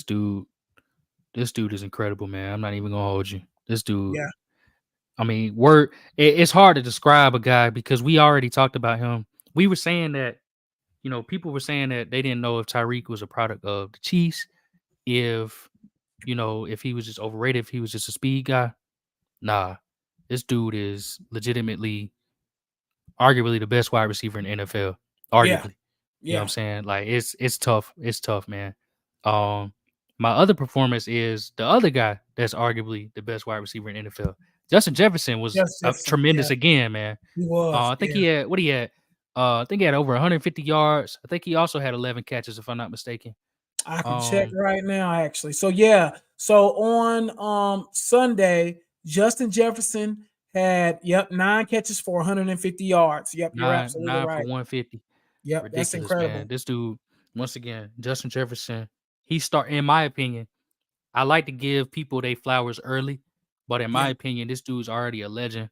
S2: this dude is incredible, man. I'm not even gonna hold you. This dude,
S1: yeah,
S2: I mean, it's hard to describe a guy because we already talked about him. We were saying that, people were saying that they didn't know if Tyreek was a product of the Chiefs, if if he was just overrated, if he was just a speed guy. Nah, this dude is legitimately, arguably the best wide receiver in the NFL.
S1: yeah,
S2: Arguably. You know what I'm
S1: yeah.
S2: saying? Like it's tough. It's tough, man. Um, my other performance is the other guy that's arguably the best wide receiver in NFL. Justin Jefferson was
S1: Yes, Jefferson. Yeah,
S2: tremendous again, man.
S1: he was.
S2: I think
S1: Yeah,
S2: he had what he had. I think he had over 150 yards. I think he also had 11 catches, if I'm not mistaken.
S1: I can check
S2: Um,
S1: right now, actually. So yeah, so on Sunday, Justin Jefferson had 9 catches for 150 yards. Yep, you're
S2: nine
S1: absolutely
S2: nine for
S1: right.
S2: 150.
S1: Yep, that's
S2: Ridiculous, man.
S1: incredible.
S2: This dude, once again, Justin Jefferson. In my opinion, I like to give people their flowers early, but in
S1: Yeah,
S2: my opinion, this dude's already a legend.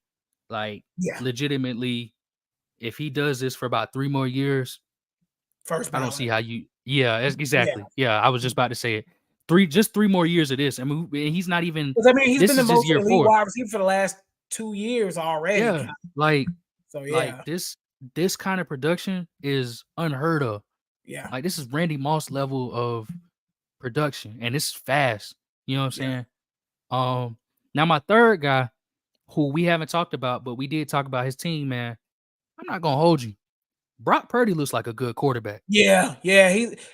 S2: Like,
S1: yeah.
S2: legitimately, if he does this for about 3 more years,
S1: First
S2: I don't see
S1: ballot.
S2: how you. Yeah,
S1: Yeah.
S2: exactly. Yeah, I was just about to say it. Just 3 more years of this. I mean, and he's not even.
S1: Because I mean, he's been
S2: This
S1: the
S2: is just
S1: most
S2: year
S1: elite
S2: 4.
S1: wide receiver for the last 2 years already.
S2: Yeah, like,
S1: So
S2: like
S1: yeah,
S2: this kind of production is unheard of.
S1: yeah,
S2: Like, this is Randy Moss level of production, and it's fast. You know what I'm
S1: yeah.
S2: saying? Now my third guy, who we haven't talked about, but we did talk about his team, man. I'm not gonna hold you. Brock Purdy looks like a good quarterback.
S1: Yeah, yeah.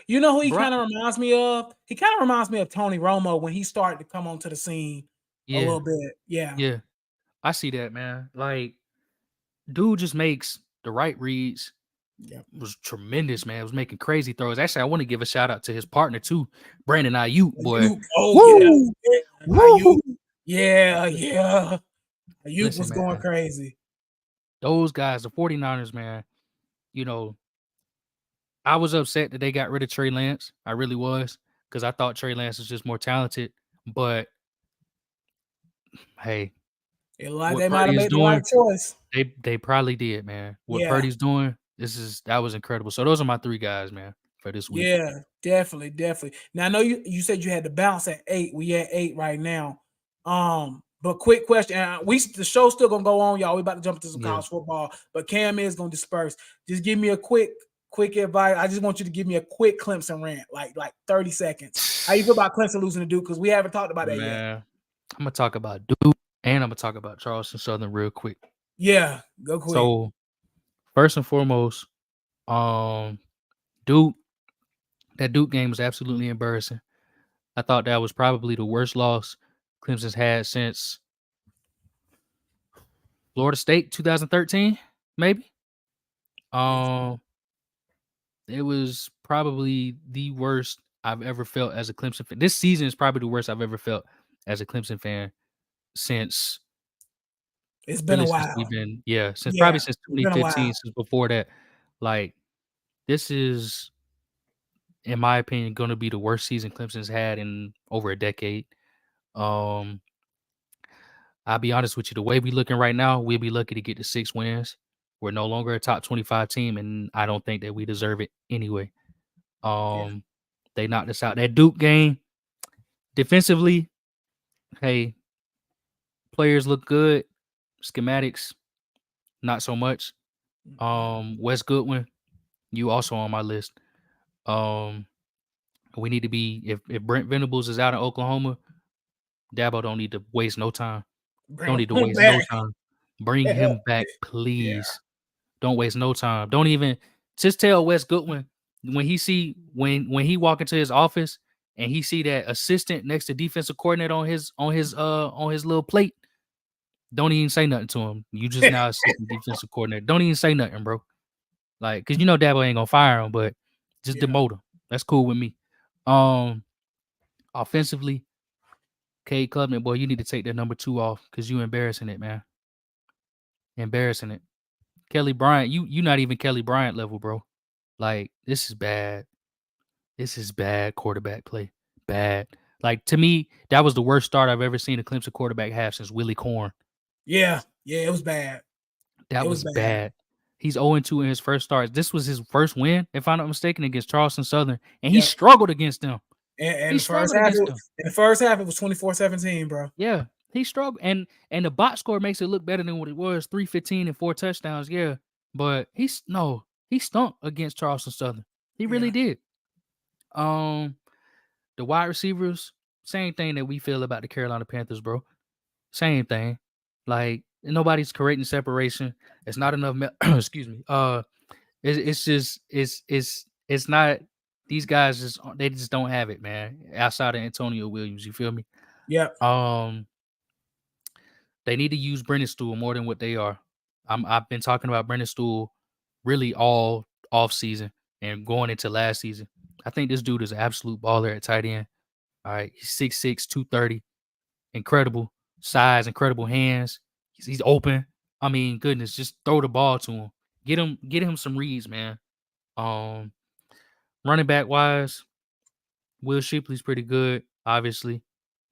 S1: You know who he
S2: Brock,
S1: kind of reminds me of? He kind of reminds me of Tony Romo when he started to come onto the scene a
S2: yeah,
S1: little bit. Yeah,
S2: yeah, I see that, man. Like, dude just makes the right reads.
S1: yeah.
S2: Was tremendous, man. Was making crazy throws. Actually, I want to give a shout out to his partner too, Brandon Ayuk, boy.
S1: Ayuk. Oh yeah,
S2: Woo,
S1: yeah. Ayuk.
S2: woo.
S1: Yeah, yeah. Ayuk
S2: Listen,
S1: was going
S2: man,
S1: crazy.
S2: those guys, the 49ers, man. You know, I was upset that they got rid of Trey Lance. I really was, because I thought Trey Lance was just more talented. But hey,
S1: It looked like
S2: what
S1: they might have
S2: Purdy is
S1: made the right
S2: doing,
S1: choice.
S2: they probably did, man. What
S1: Yeah.
S2: Purdy's doing, that was incredible. So those are my 3 guys, man. for this week.
S1: Yeah, definitely. Now I know you said you had to bounce at 8. We at 8 right now. But quick question. The show's still gonna go on, y'all. We about to jump into some
S2: Yeah.
S1: college football, but Cam is gonna disperse. Just give me a quick advice. I just want you to give me a quick Clemson rant, like 30 seconds. How you feel about Clemson losing to Duke? Because we haven't talked about that yet.
S2: Man, I'm gonna talk about Duke and I'm gonna talk about Charleston Southern real quick.
S1: Yeah, go quick.
S2: So first and foremost, um, Duke, that Duke game was absolutely embarrassing. I thought that was probably the worst loss Clemson's had since Florida State 2013, maybe. Um, it was probably the worst I've ever felt as a Clemson fan. This season is probably the worst I've ever felt as a Clemson fan since
S1: It's been a
S2: really since
S1: while.
S2: we've been
S1: Yeah,
S2: since
S1: it's been a
S2: 2015,
S1: while.
S2: since before that. Like this is, in my opinion, going to be the worst season Clemson's had in over a decade. Um, I'll be honest with you, the way we looking right now, we'll be lucky to get to 6 wins. We're no longer a top 25 team, and I don't think that we deserve it anyway.
S1: Yeah,
S2: They knocked us out. That Duke game, defensively, hey, players look good. Schematics, not so much. Wes Goodwin, you also on my list. Um, we need to be if Brent Venables is out in Oklahoma, Dabo don't need to waste no time. Don't
S1: bring
S2: need to
S1: him
S2: waste no
S1: back.
S2: time. Bring him back,
S1: Yeah,
S2: please. Don't waste no time. Don't even just tell Wes Goodwin when he walk into his office and he see that assistant next to defensive coordinator on his little plate. Don't even say nothing to him. You just now assistant defensive coordinator. Don't even say nothing, bro. Like, cause you know Dabo ain't gonna fire him, but just
S1: yeah,
S2: demote him. That's cool with me. Offensively, Cade Klubnik, boy, you need to take that number 2 off because you embarrassing it, man. Embarrassing it. Kelly Bryant, you not even Kelly Bryant level, bro. Like, this is bad. This is bad quarterback play. Bad. Like, to me, that was the worst start I've ever seen a Clemson quarterback have since Willie Corn.
S1: yeah. It was bad.
S2: That
S1: It was
S2: was
S1: bad.
S2: bad. He's 0-2 in his first start. This was his first win, if I'm not mistaken, against Charleston Southern, and he
S1: Yep.
S2: struggled against them.
S1: And
S2: He
S1: the first
S2: struggled
S1: half,
S2: against them.
S1: in the first half, it was 24-17, bro.
S2: Yeah, he struggled, and the box score makes it look better than what it was. 315 and 4 touchdowns. Yeah, but he stunk against Charleston Southern. He really
S1: Yeah,
S2: did. The wide receivers, same thing that we feel about the Carolina Panthers, bro. Same thing. Like nobody's creating separation. It's not enough. Excuse me. It's just it's not. These guys just don't have it, man. Outside of Antonio Williams, you feel me?
S1: yep,
S2: Um, they need to use Brennan Stool more than what they are. I've been talking about Brennan Stool really all off season and going into last season. I think this dude is an absolute baller at tight end. All right, he's 6'6", 230, incredible size, incredible hands. He's open. I mean, goodness, just throw the ball to him. Get him some reads, man. Um, Running back wise, Will Shipley's pretty good, obviously,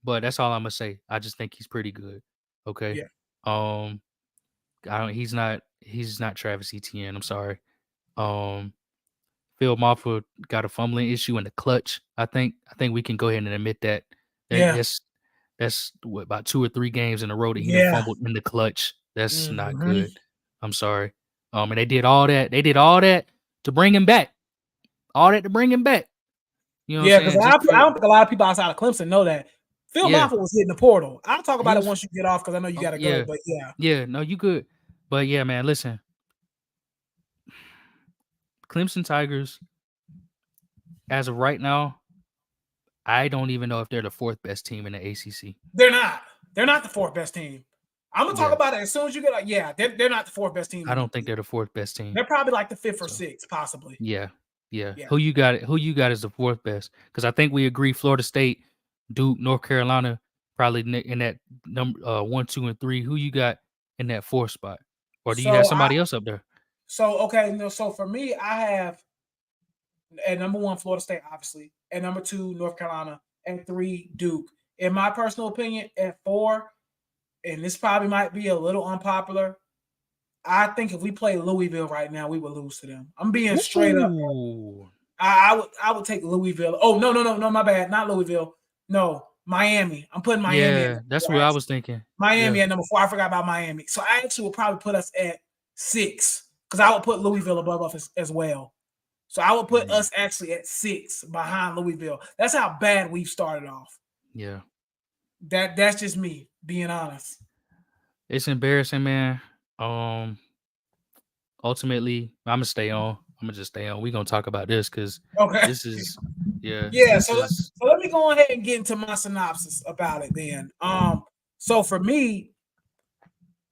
S2: but that's all I'm gonna say. I just think he's pretty good. Okay.
S1: yeah.
S2: Um, I don't. He's not Travis Etienne. I'm sorry. Um, Phil Maffa got a fumbling issue in the clutch. I think we can go ahead and admit that. That
S1: Yeah,
S2: that's what, about 2 or 3 games in a row that he done
S1: yeah.
S2: fumbled in the clutch. That's not
S1: Hmm.
S2: good. I'm sorry. And they did all that. They did all that to bring him back. All that to bring him back. You know what I'm
S1: Yeah, because
S2: saying? Just
S1: I don't think a lot of people outside of Clemson know that Phil
S2: yeah.
S1: Maffa was hitting the portal. I'll talk
S2: He
S1: about it
S2: was
S1: once you get off because I know you got to go.
S2: yeah.
S1: But yeah,
S2: Yeah, no, you good. But yeah, man, listen. Clemson Tigers, as of right now, I don't even know if they're the 4th best team in the ACC.
S1: they're not. They're not the 4th best team. I'm gonna talk
S2: Yeah.
S1: about it as soon as you get like. Yeah, they're not the 4th best team.
S2: I don't think they're the 4th best team.
S1: They're probably like the 5th or
S2: So
S1: 6th, possibly.
S2: yeah.
S1: Yeah,
S2: Who you got? Who you got as the 4th best? Because I think we agree Florida State, Duke, North Carolina, probably in that number 1, 2, and 3. Who you got in that 4th spot? Or do you have
S1: So
S2: somebody else up there?
S1: okay. No, so for me, I have at number 1 Florida State, obviously. At number 2 North Carolina. At 3 Duke. In my personal opinion, at 4, and this probably might be a little unpopular. I think if we play Louisville right now, we would lose to them. I'm being straight up.
S2: Ooh.
S1: I would take Louisville. Oh no, my bad, not Louisville. No, Miami. I'm putting Miami at
S2: Yeah,
S1: number
S2: that's
S1: four.
S2: what I
S1: Actually.
S2: was thinking. Yeah,
S1: Miami at number 4. I forgot about Miami. So I actually would probably put us at 6 because I would put Louisville above us as well. So I would put
S2: man.
S1: us actually at 6 behind Louisville. That's how bad we've started off.
S2: Yeah.
S1: That's just me being honest.
S2: It's embarrassing, man. Um, ultimately, I'm gonna stay on. I'm gonna just stay on. We're gonna talk about this because
S1: Okay.
S2: this is, yeah,
S1: Yeah.
S2: this
S1: So
S2: is,
S1: so let me go ahead and get into my synopsis about it then. So for me,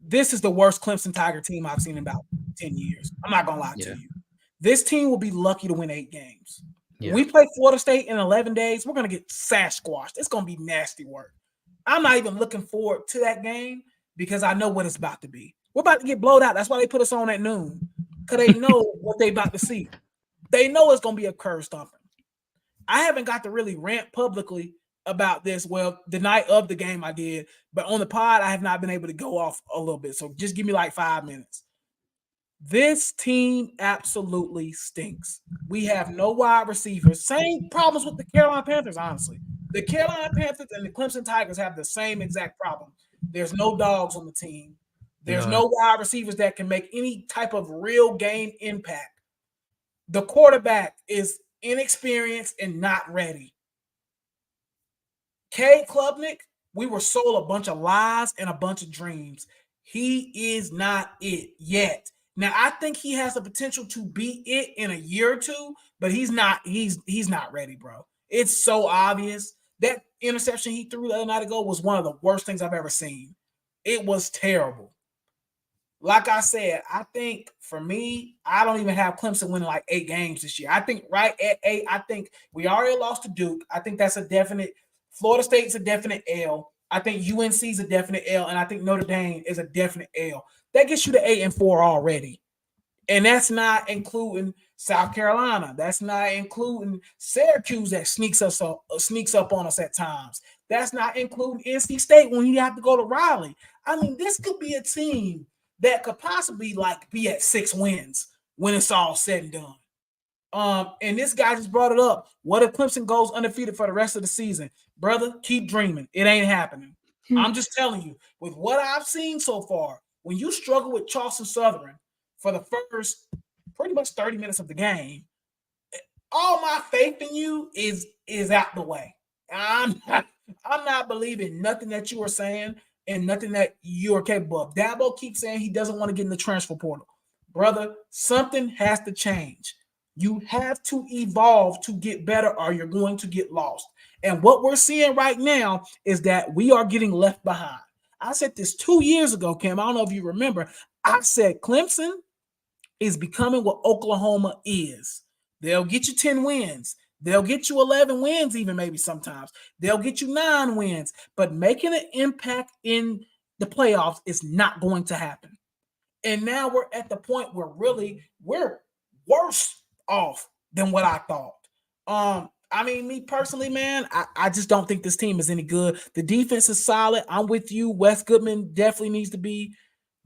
S1: this is the worst Clemson Tiger team I've seen in about 10 years. I'm not gonna lie to
S2: yeah,
S1: you. This team will be lucky to win 8 games. When
S2: yeah,
S1: we play Florida State in 11 days, we're gonna get sash squashed. It's gonna be nasty work. I'm not even looking forward to that game because I know what it's about to be. We're about to get blowed out. That's why they put us on at noon. Because they know what they about to see. They know it's gonna be a curve stomping. I haven't got to really rant publicly about this. Well, the night of the game I did, but on the pod, I have not been able to go off a little bit. So just give me like 5 minutes. This team absolutely stinks. We have no wide receivers. Same problems with the Carolina Panthers, honestly. The Carolina Panthers and the Clemson Tigers have the same exact problem. There's no dogs on the team. There's
S2: none.
S1: no wide receivers that can make any type of real game impact. The quarterback is inexperienced and not ready. K. Klubnik, we were sold a bunch of lies and a bunch of dreams. He is not it yet. Now, I think he has the potential to be it in a year or two, but he's not. He's not ready, bro. It's so obvious. That interception he threw the other night ago was one of the worst things I've ever seen. It was terrible. Like I said, I think for me, I don't even have Clemson winning like 8 games this year. I think right at 8, I think we already lost to Duke. I think that's a definite. Florida State's a definite L. I think UNC's a definite L, and I think Notre Dame is a definite L. That gets you to 8-4 already. And that's not including South Carolina. That's not including Syracuse that sneaks up on us at times. That's not including NC State when you have to go to Raleigh. I mean, this could be a team that could possibly like be at 6 wins when it's all said and done. And this guy just brought it up. What if Clemson goes undefeated for the rest of the season? Brother, keep dreaming. It ain't happening. I'm just telling you, with what I've seen so far, when you struggle with Charleston Southern for the first pretty much 30 minutes of the game, all my faith in you is out the way. I'm not believing nothing that you are saying and nothing that you are capable of. Dabo keeps saying he doesn't want to get in the transfer portal. Brother, something has to change. You have to evolve to get better or you're going to get lost. And what we're seeing right now is that we are getting left behind. I said this 2 years ago, Kim. I don't know if you remember. I said Clemson is becoming what Oklahoma is. They'll get you 10 wins. They'll get you 11 wins, even maybe sometimes. They'll get you 9 wins. But making an impact in the playoffs is not going to happen. And now we're at the point where really we're worse off than what I thought. I mean, me personally, man, I just don't think this team is any good. The defense is solid. I'm with you. Wes Goodman definitely needs to be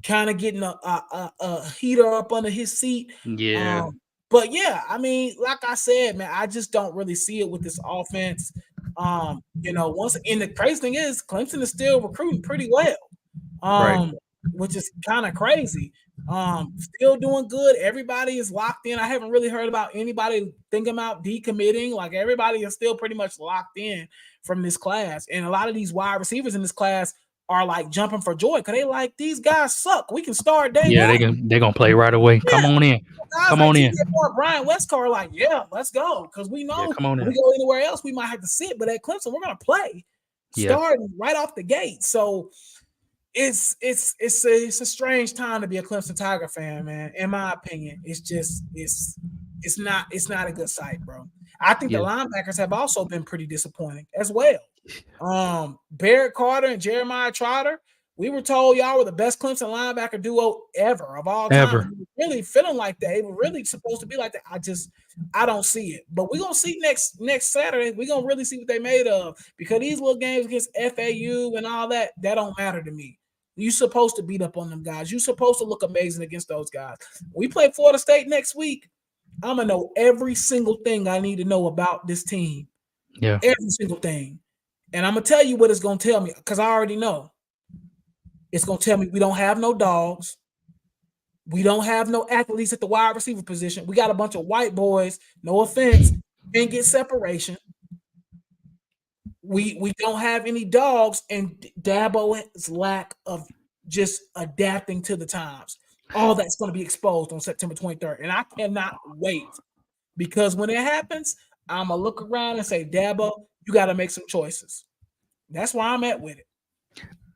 S1: kind of getting a heater up under his seat.
S2: Yeah,
S1: But yeah, I mean, like I said, man, I just don't really see it with this offense. Once and the crazy thing is Clemson is still recruiting pretty well.
S2: right.
S1: Which is kind of crazy. Still doing good. Everybody is locked in. I haven't really heard about anybody thinking about decommitting. Like everybody is still pretty much locked in from this class. And a lot of these wide receivers in this class are like jumping for joy because they like these guys suck. We can start day
S2: Yeah,
S1: one.
S2: they gonna play right away.
S1: Yeah.
S2: Come on in.
S1: Guys
S2: Come
S1: like
S2: on
S1: TJ
S2: in.
S1: Moore, Brian Westcar are like, yeah, let's go. Because we
S2: Yeah,
S1: know
S2: come on
S1: if we
S2: in.
S1: go anywhere else, we might have to sit. But at Clemson, we're gonna play.
S2: Yeah,
S1: Starting right off the gate. So it's a strange time to be a Clemson Tiger fan, man. In my opinion, it's not a good sight, bro. I think the
S2: yeah,
S1: linebackers have also been pretty disappointing as well. Barrett Carter and Jeremiah Trotter, we were told y'all were the best Clemson linebacker duo ever of all time.
S2: ever.
S1: And we were really feeling like that. It was really supposed to be like that. I don't see it. But we're gonna see next Saturday. We're gonna really see what they made of because these little games against FAU and all that don't matter to me. You're supposed to beat up on them guys. You're supposed to look amazing against those guys. We play Florida State next week. I'm gonna know every single thing I need to know about this team,
S2: Yeah.
S1: every single thing, and I'm gonna tell you what it's gonna tell me because I already know. It's gonna tell me we don't have no dogs. We don't have no athletes at the wide receiver position. We got a bunch of white boys. No offense, can't get separation. We don't have any dogs, and Dabo's lack of just adapting to the times. All that's going to be exposed on September 23rd, and I cannot wait because when it happens, I'm gonna look around and say, Dabo, you got to make some choices. That's why I'm at with it.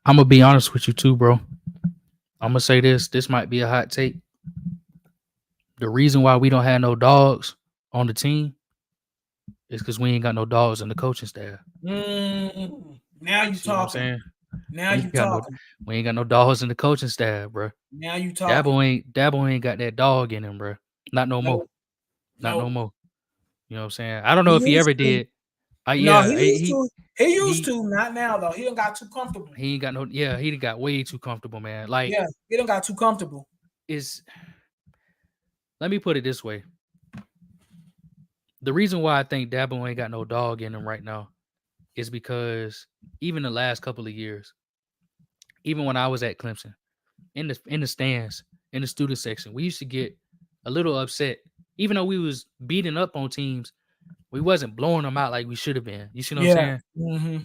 S2: I'm gonna be honest with you too, bro. I'm gonna say this. This might be a hot take. The reason why we don't have no dogs on the team is because we ain't got no dogs in the coaching staff.
S1: Now you
S2: See what I'm
S1: talking.
S2: saying?
S1: Now
S2: We
S1: you
S2: ain't got no
S1: talking.
S2: we ain't got no dogs in the coaching staff, bro.
S1: Now you talking.
S2: Dabo ain't got that dog in him, bro. Not no more.
S1: No,
S2: Not no
S1: no.
S2: more. You know what I'm saying? I don't
S1: He
S2: know if he
S1: used
S2: ever
S1: to.
S2: did.
S1: No, he
S2: Yeah,
S1: used to. He used
S2: he
S1: to. Not now though. He done got too comfortable.
S2: he ain't got no. Yeah, he got way too comfortable, man. Like
S1: Yeah, he done got too comfortable.
S2: is. Let me put it this way. The reason why I think Dabo ain't got no dog in him right now is because even the last couple of years, even when I was at Clemson, in the stands, in the student section, we used to get a little upset. Even though we was beating up on teams, we wasn't blowing them out like we should have been. You see what I'm
S1: Yeah.
S2: saying?
S1: Mm-hmm.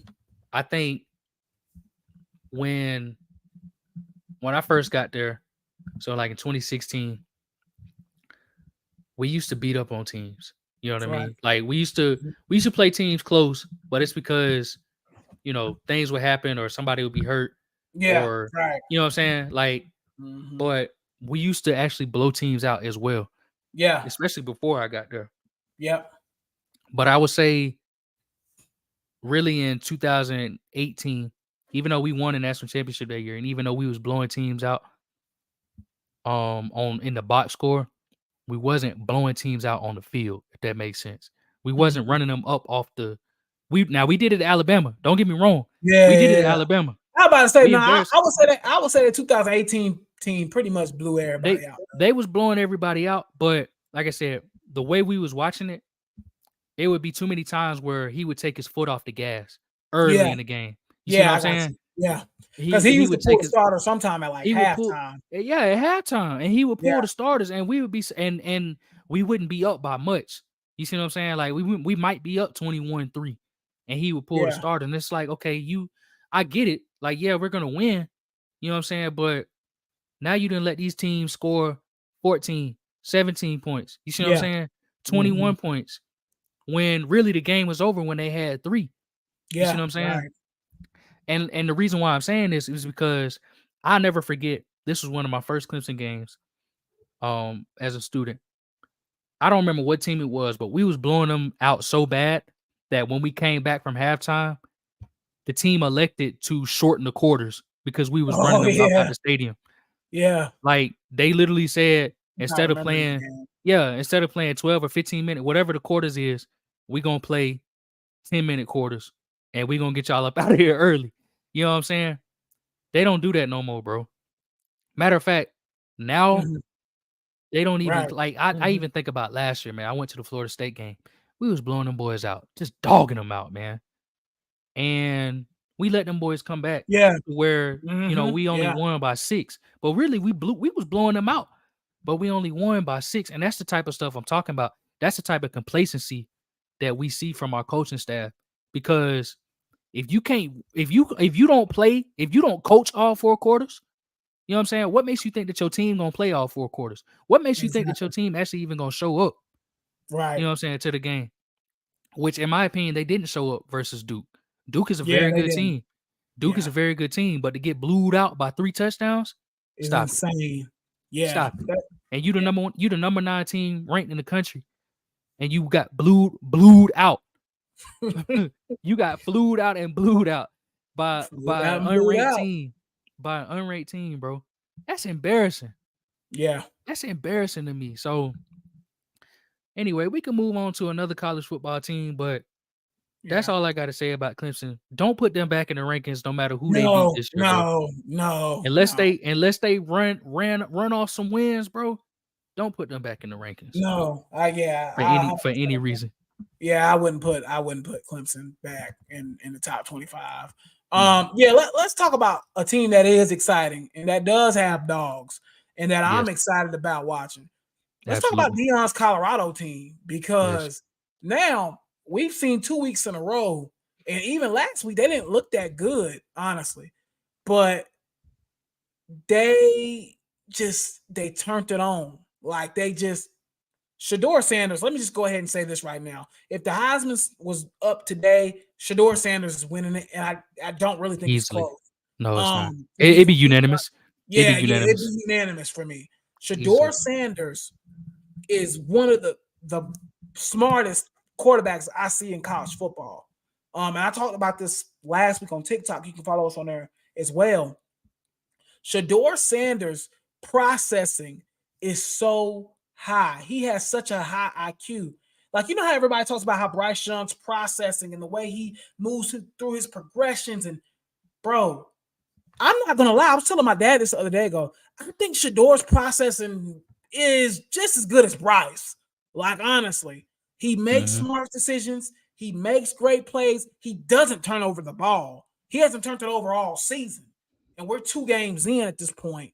S2: I think when I first got there, so like in 2016, we used to beat up on teams. You know what I
S1: Right.
S2: mean? Like we used to play teams close, but it's because things would happen or somebody would be hurt
S1: Yeah.
S2: or
S1: Right.
S2: you know what I'm saying? Like,
S1: Mm-hmm.
S2: but we used to actually blow teams out as well,
S1: Yeah.
S2: especially before I got there.
S1: Yep.
S2: But I would say really in 2018, even though we won the national championship that year, and even though we was blowing teams out on in the box score, we wasn't blowing teams out on the field, if that makes sense. We wasn't
S1: Mm-hmm.
S2: running them up off the we did it at Alabama. Don't get me wrong.
S1: Yeah.
S2: We did it at
S1: Yeah.
S2: Alabama.
S1: I about to say
S2: We
S1: no.
S2: embarrassed.
S1: I would say that. I would say the 2018 team pretty much blew everybody out.
S2: They was blowing everybody out, but like I said, the way we was watching it, it would be too many times where he would take his foot off the gas early
S1: Yeah.
S2: in the game. You see what
S1: Yeah.
S2: I'm
S1: I got
S2: saying?
S1: you. Yeah. Because he
S2: He
S1: used to
S2: would
S1: pull
S2: take
S1: the
S2: his
S1: starter sometime at like
S2: he would pull
S1: halftime.
S2: yeah at halftime, and he would
S1: Yeah.
S2: pull the starters, and we would be and we wouldn't be up by much. You see what I'm saying? Like we might be up 21-3, and he would pull the
S1: Yeah.
S2: starter, and it's like okay, I get it. Like yeah, we're gonna win. You know what I'm saying? But now you didn't let these teams score 14, 17 points. You see what I'm
S1: Yeah.
S2: saying?
S1: Mm-hmm.
S2: 21 points when really the game was over when they had 3. You see
S1: Yeah.
S2: what I'm saying?
S1: Right.
S2: And the reason why I'm saying this is because I never forget. This was one of my first Clemson games. As a student, I don't remember what team it was, but we was blowing them out so bad that when we came back from halftime, the team elected to shorten the quarters because we was running
S1: Oh
S2: them out
S1: yeah.
S2: the stadium.
S1: Yeah.
S2: Like they literally said,
S1: I
S2: instead of
S1: remember that
S2: playing,
S1: game.
S2: 12 or 15 minutes, whatever the quarters is, we gonna play 10-minute quarters, and we gonna get y'all up out of here early. You know what I'm saying? They don't do that no more, bro. Matter of fact, now
S1: Mm-hmm.
S2: they don't even
S1: Right.
S2: like. I
S1: Mm-hmm.
S2: even think about last year, man. I went to the Florida State game. We was blowing them boys out, just dogging them out, man. And we let them boys come back
S1: Yeah.
S2: where
S1: Mm-hmm.
S2: we only
S1: Yeah.
S2: won by 6, but really we was blowing them out, but we only won by 6, and that's the type of stuff I'm talking about. That's the type of complacency that we see from our coaching staff. Because if you can't, if you don't play, if you don't coach all 4 quarters, you know what I'm saying? What makes you think that your team gonna play all 4 quarters? What makes you think that your
S1: Exactly.
S2: team actually even gonna show up? You
S1: Right.
S2: know what I'm saying, to the game? Which, in my opinion, they didn't show up versus Duke. Duke is a
S1: Yeah,
S2: very
S1: they
S2: good
S1: did.
S2: team. Duke is
S1: Yeah.
S2: a very good team, but to get blued out by 3 touchdowns,
S1: It's
S2: stop it.
S1: insane. Yeah.
S2: Stop it.
S1: That,
S2: And you the
S1: yeah.
S2: number 1, you the number 9 team ranked in the country, and you got blued out. You got flued out and blued out
S1: Blew
S2: by
S1: out
S2: an
S1: and blew
S2: unranked
S1: out.
S2: team. By an unranked team, bro. That's embarrassing.
S1: Yeah.
S2: That's embarrassing to me. So anyway, we can move on to another college football team, but that's
S1: Yeah.
S2: all I got to say about Clemson. Don't put them back in the rankings, no matter who they beat
S1: No,
S2: this year, bro.
S1: no, no,
S2: Unless
S1: no.
S2: they run off some wins, bro. Don't put them back in the rankings
S1: No,
S2: for any reason.
S1: yeah, I wouldn't put Clemson back in the top 25.
S2: No.
S1: Yeah, let's talk about a team that is exciting and that does have dogs and that I'm
S2: Yes,
S1: excited about watching. Let's talk about
S2: absolutely.
S1: Deion's Colorado team
S2: Yes.
S1: because now we've seen 2 weeks in a row, and even last week they didn't look that good, honestly. But they turned it on. Like they just Shador Sanders, let me just go ahead and say this right now. If the Heisman was up today, Shador Sanders is winning it, and I don't really think it's
S2: Easily.
S1: close.
S2: No, it's not.
S1: To be
S2: It'd be
S1: completely
S2: unanimous. It'd be
S1: yeah, it'd
S2: unanimous.
S1: be unanimous for me. Shador
S2: Easily.
S1: Sanders is one of the smartest quarterbacks I see in college football. And I talked about this last week on TikTok. You can follow us on there as well. Shador Sanders processing is so high. He has such a high IQ. Like, you know how everybody talks about how Bryce Young's processing and the way he moves through his progressions. And, bro, I'm not going to lie. I was telling my dad this the other day ago. I think Shador's processing is just as good as Bryce. Like, honestly, he makes
S2: Mm-hmm.
S1: smart decisions. He makes great plays. He doesn't turn over the ball. He hasn't turned it over all season. And we're 2 games in at this point.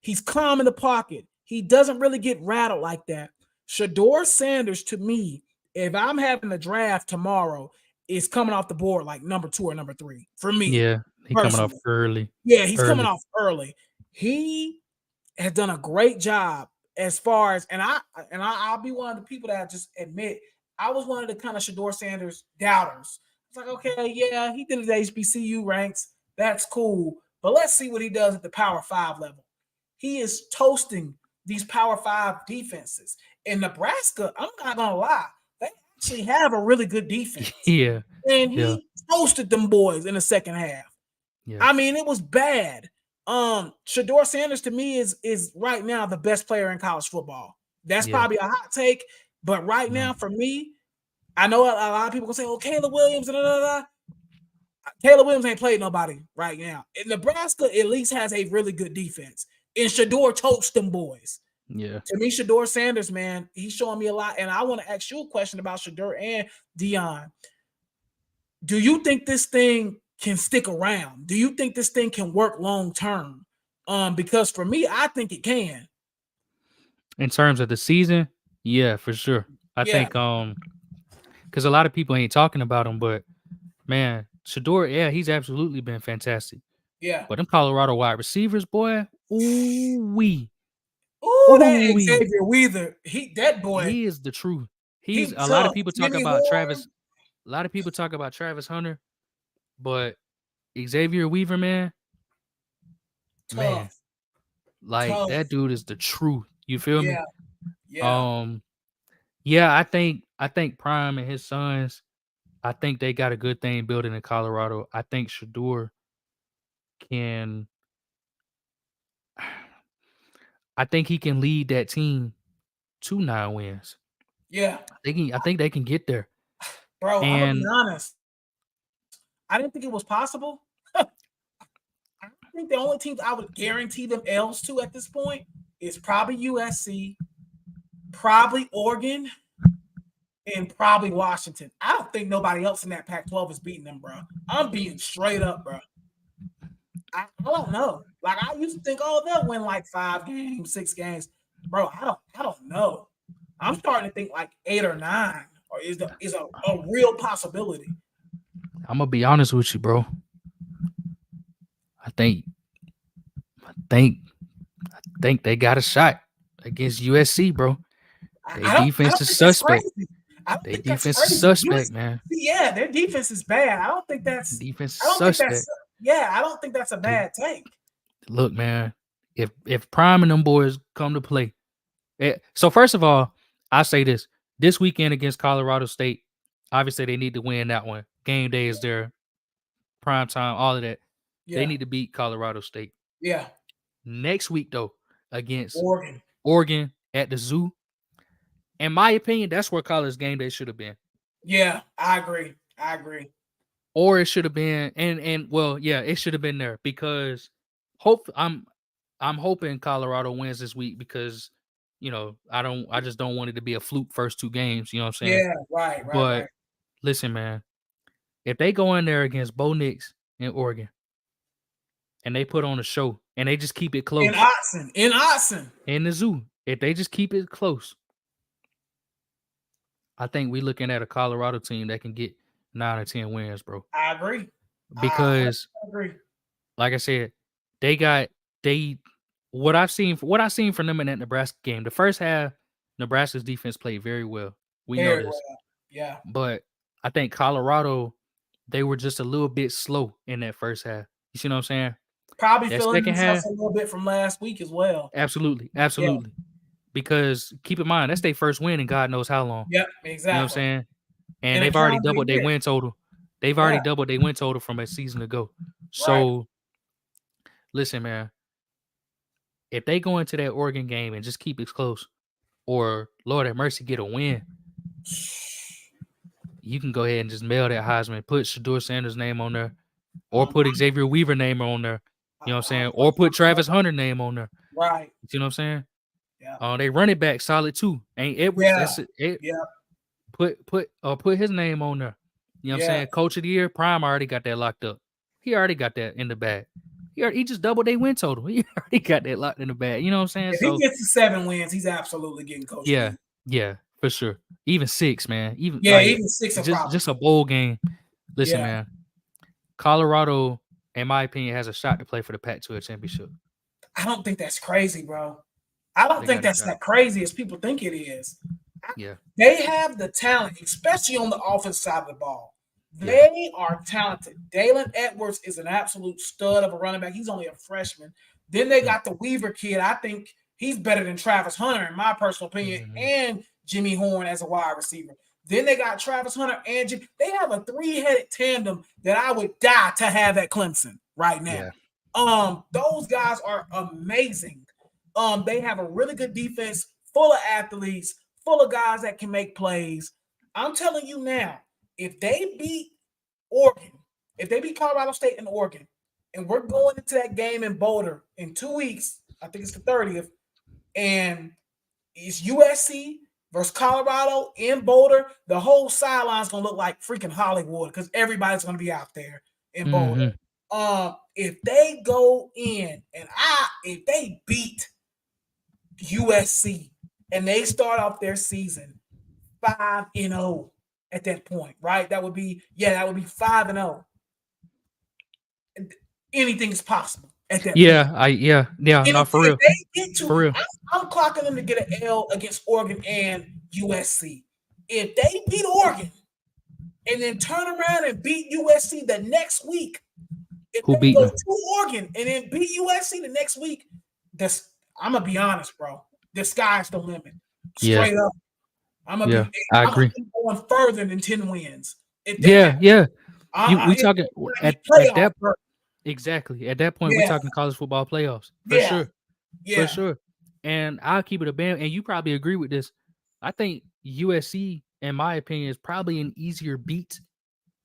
S1: He's calm in the pocket. He doesn't really get rattled like that. Shador Sanders, to me, if I'm having a draft tomorrow, is coming off the board like number 2 or number 3 for me
S2: Yeah, he coming off
S1: personally.
S2: early.
S1: Yeah, he's coming
S2: Early.
S1: off early. He has done a great job as far as, I'll be one of the people that just admit I was one of the kind of Shador Sanders doubters. It's like, okay, yeah, he did his HBCU ranks. That's cool. But let's see what he does at the Power 5 level. He is toasting these Power 5 defenses. In Nebraska, I'm not going to lie, they actually have a really good defense.
S2: Yeah.
S1: And
S2: Yeah.
S1: he toasted them boys in the second half.
S2: Yeah.
S1: I mean, it was bad. Shador Sanders to me is right now the best player in college football. That's
S2: Yeah.
S1: probably a hot take, but right
S2: No.
S1: now for me, I know a lot of people gonna say, "Oh, Caleb Williams." Da, da, da. Caleb Williams ain't played nobody right now. And Nebraska at least has a really good defense. And Shador toast them boys.
S2: Yeah.
S1: To me, Shador Sanders, man, he's showing me a lot. And I want to ask you a question about Shador and Deion. Do you think this thing can stick around? Do you think this thing can work long term? Because for me, I think it can.
S2: In terms of the season, yeah, for sure. I
S1: Yeah,
S2: think because a lot of people ain't talking about him, but man, Shador, yeah, he's absolutely been fantastic.
S1: yeah.
S2: But them Colorado wide receivers, boy, ooh wee,
S1: Ooh, that
S2: ooh wee,
S1: Xavier Weather, that boy,
S2: he is the truth. He's
S1: he
S2: a lot of
S1: tough.
S2: people talk
S1: Jimmy
S2: about
S1: Horn,
S2: Travis. A lot of people talk about Travis Hunter, but Xavier Weaver, man,
S1: tough,
S2: like
S1: tough.
S2: that dude is the truth. You feel me?
S1: Yeah, yeah,
S2: Um, yeah, I think Prime and his sons, I think they got a good thing building in Colorado. I think Shador can I think he can lead that team to 9 wins.
S1: yeah.
S2: I think they can get there.
S1: Bro, I'm gonna be
S2: And
S1: honest. I didn't think it was possible. I think the only teams I would guarantee them L's to at this point is probably USC, probably Oregon, and probably Washington. I don't think nobody else in that Pac-12 is beating them, bro. I'm being straight up, bro. I don't know. Like I used to think, oh, they'll win like 5 games, 6 games, bro. I don't know. I'm starting to think like 8 or 9, or is a real possibility.
S2: I'm gonna be honest with you, bro. I think I think I think they got a shot against USC, bro. They
S1: I
S2: defense
S1: don't
S2: is
S1: think that's
S2: suspect.
S1: crazy. I don't
S2: They
S1: think that's
S2: defense is
S1: crazy.
S2: suspect, man.
S1: Yeah, their defense is bad.
S2: Defense is
S1: I don't think that's
S2: suspect.
S1: yeah, I don't think that's a
S2: They
S1: bad take.
S2: look, man. If Prime and them boys come to play, so first of all, I say this weekend against Colorado State. Obviously, they need to win that one. Game day is there, prime time, all of that. They
S1: Yeah,
S2: need to beat Colorado State.
S1: yeah.
S2: Next week, though, against
S1: Oregon.
S2: Oregon at the zoo. In my opinion, that's where college game day should have been.
S1: Yeah, I agree. I agree.
S2: Or it should have been, and well, yeah, it should have been there because I'm hoping Colorado wins this week because I just don't want it to be a fluke first 2 games. You know what I'm saying?
S1: Yeah, right, right,
S2: But
S1: right.
S2: listen, man, if they go in there against Bo Nix in Oregon and they put on a show and they just keep it close
S1: In Austin.
S2: in the zoo, if they just keep it close, I think we're looking at a Colorado team that can get 9 or 10 wins, bro.
S1: I agree. I
S2: Because,
S1: agree.
S2: like I said, they got they what I seen from them in that Nebraska game. The first half, Nebraska's defense played very well. We know
S1: Very
S2: this,
S1: well. Yeah.
S2: but I think Colorado, they were just a little bit slow in that first half. You see what I'm saying?
S1: Probably
S2: That
S1: feeling
S2: second
S1: themselves
S2: half,
S1: a little bit from last week as well.
S2: absolutely,
S1: Yeah.
S2: absolutely. Because keep in mind, that's their first win in God knows how long.
S1: Yep.
S2: You know what I'm
S1: Exactly.
S2: saying? And
S1: In a
S2: they've already
S1: calendar
S2: doubled their
S1: year.
S2: win total. They've
S1: Yeah.
S2: already doubled their win total from a season ago.
S1: Right.
S2: So listen, man, if they go into that Oregon game and just keep it close, or Lord have mercy, get a win, you can go ahead and just mail that Heisman, put Shador Sanders' name on there, or
S1: Um,
S2: put Xavier Weaver name on there. You know what I'm saying?
S1: I-
S2: Or put Travis Hunter name on there.
S1: right.
S2: You see what I'm saying?
S1: Yeah.
S2: They running back solid too. Ain't Edwards?
S1: Yeah.
S2: That's it.
S1: Yeah.
S2: Put his name on there. You know what I'm
S1: Yeah.
S2: saying? Coach of the year, Prime already got that locked up. He already got that in the bag. He just doubled their win total. He already got that locked in the bag. You know what I'm saying?
S1: If
S2: So
S1: he gets to 7 wins, he's absolutely getting coach of the
S2: yeah,
S1: year.
S2: yeah, for sure. Even 6, man. Even
S1: Yeah,
S2: like
S1: even 6
S2: just a bowl game. Listen,
S1: Yeah.
S2: man. Colorado, in my opinion, has a shot to play for the Pac-12 championship.
S1: I don't think that's crazy, bro. I don't
S2: They
S1: think
S2: got a
S1: that's
S2: shot.
S1: that crazy as people think it is.
S2: Yeah.
S1: They have the talent, especially on the offense side of the ball.
S2: Yeah.
S1: They are talented. Dalen Edwards is an absolute stud of a running back. He's only a freshman. Then they got the Weaver kid. I think he's better than Travis Hunter, in my personal opinion, and Jimmy Horn as a wide receiver. Then they got Travis Hunter and Jimmy. They have a 3-headed tandem that I would die to have at Clemson right now.
S2: Yeah.
S1: Those guys are amazing. They have a really good defense, full of athletes, full of guys that can make plays. I'm telling you now, if they beat Oregon, if they beat Colorado State and Oregon, and we're going into that game in Boulder in 2 weeks, I think it's the 30th, and it's USC versus Colorado in Boulder, the whole sideline's going to look like freaking Hollywood because everybody's going to be out there in Boulder. If they go in and if they beat USC and they start off their season 5-0 at that point, right? That would be 5-0. Anything is possible at that point.
S2: No, for real.
S1: They get to,
S2: for real.
S1: I'm clocking them to get an L against Oregon and USC. If they beat Oregon and then turn around and beat USC the next week, if
S2: Who
S1: they
S2: beat
S1: go
S2: them?
S1: to Oregon and then beat USC the next week, I'm gonna be honest, bro. The sky's the limit. Straight up. I'm
S2: agree.
S1: Going further than 10 wins.
S2: We talking at that point. Exactly. At that point, we're talking college football playoffs. For sure.
S1: Yeah.
S2: For sure. And I'll keep it a band. And you probably agree with this. I think USC, in my opinion, is probably an easier beat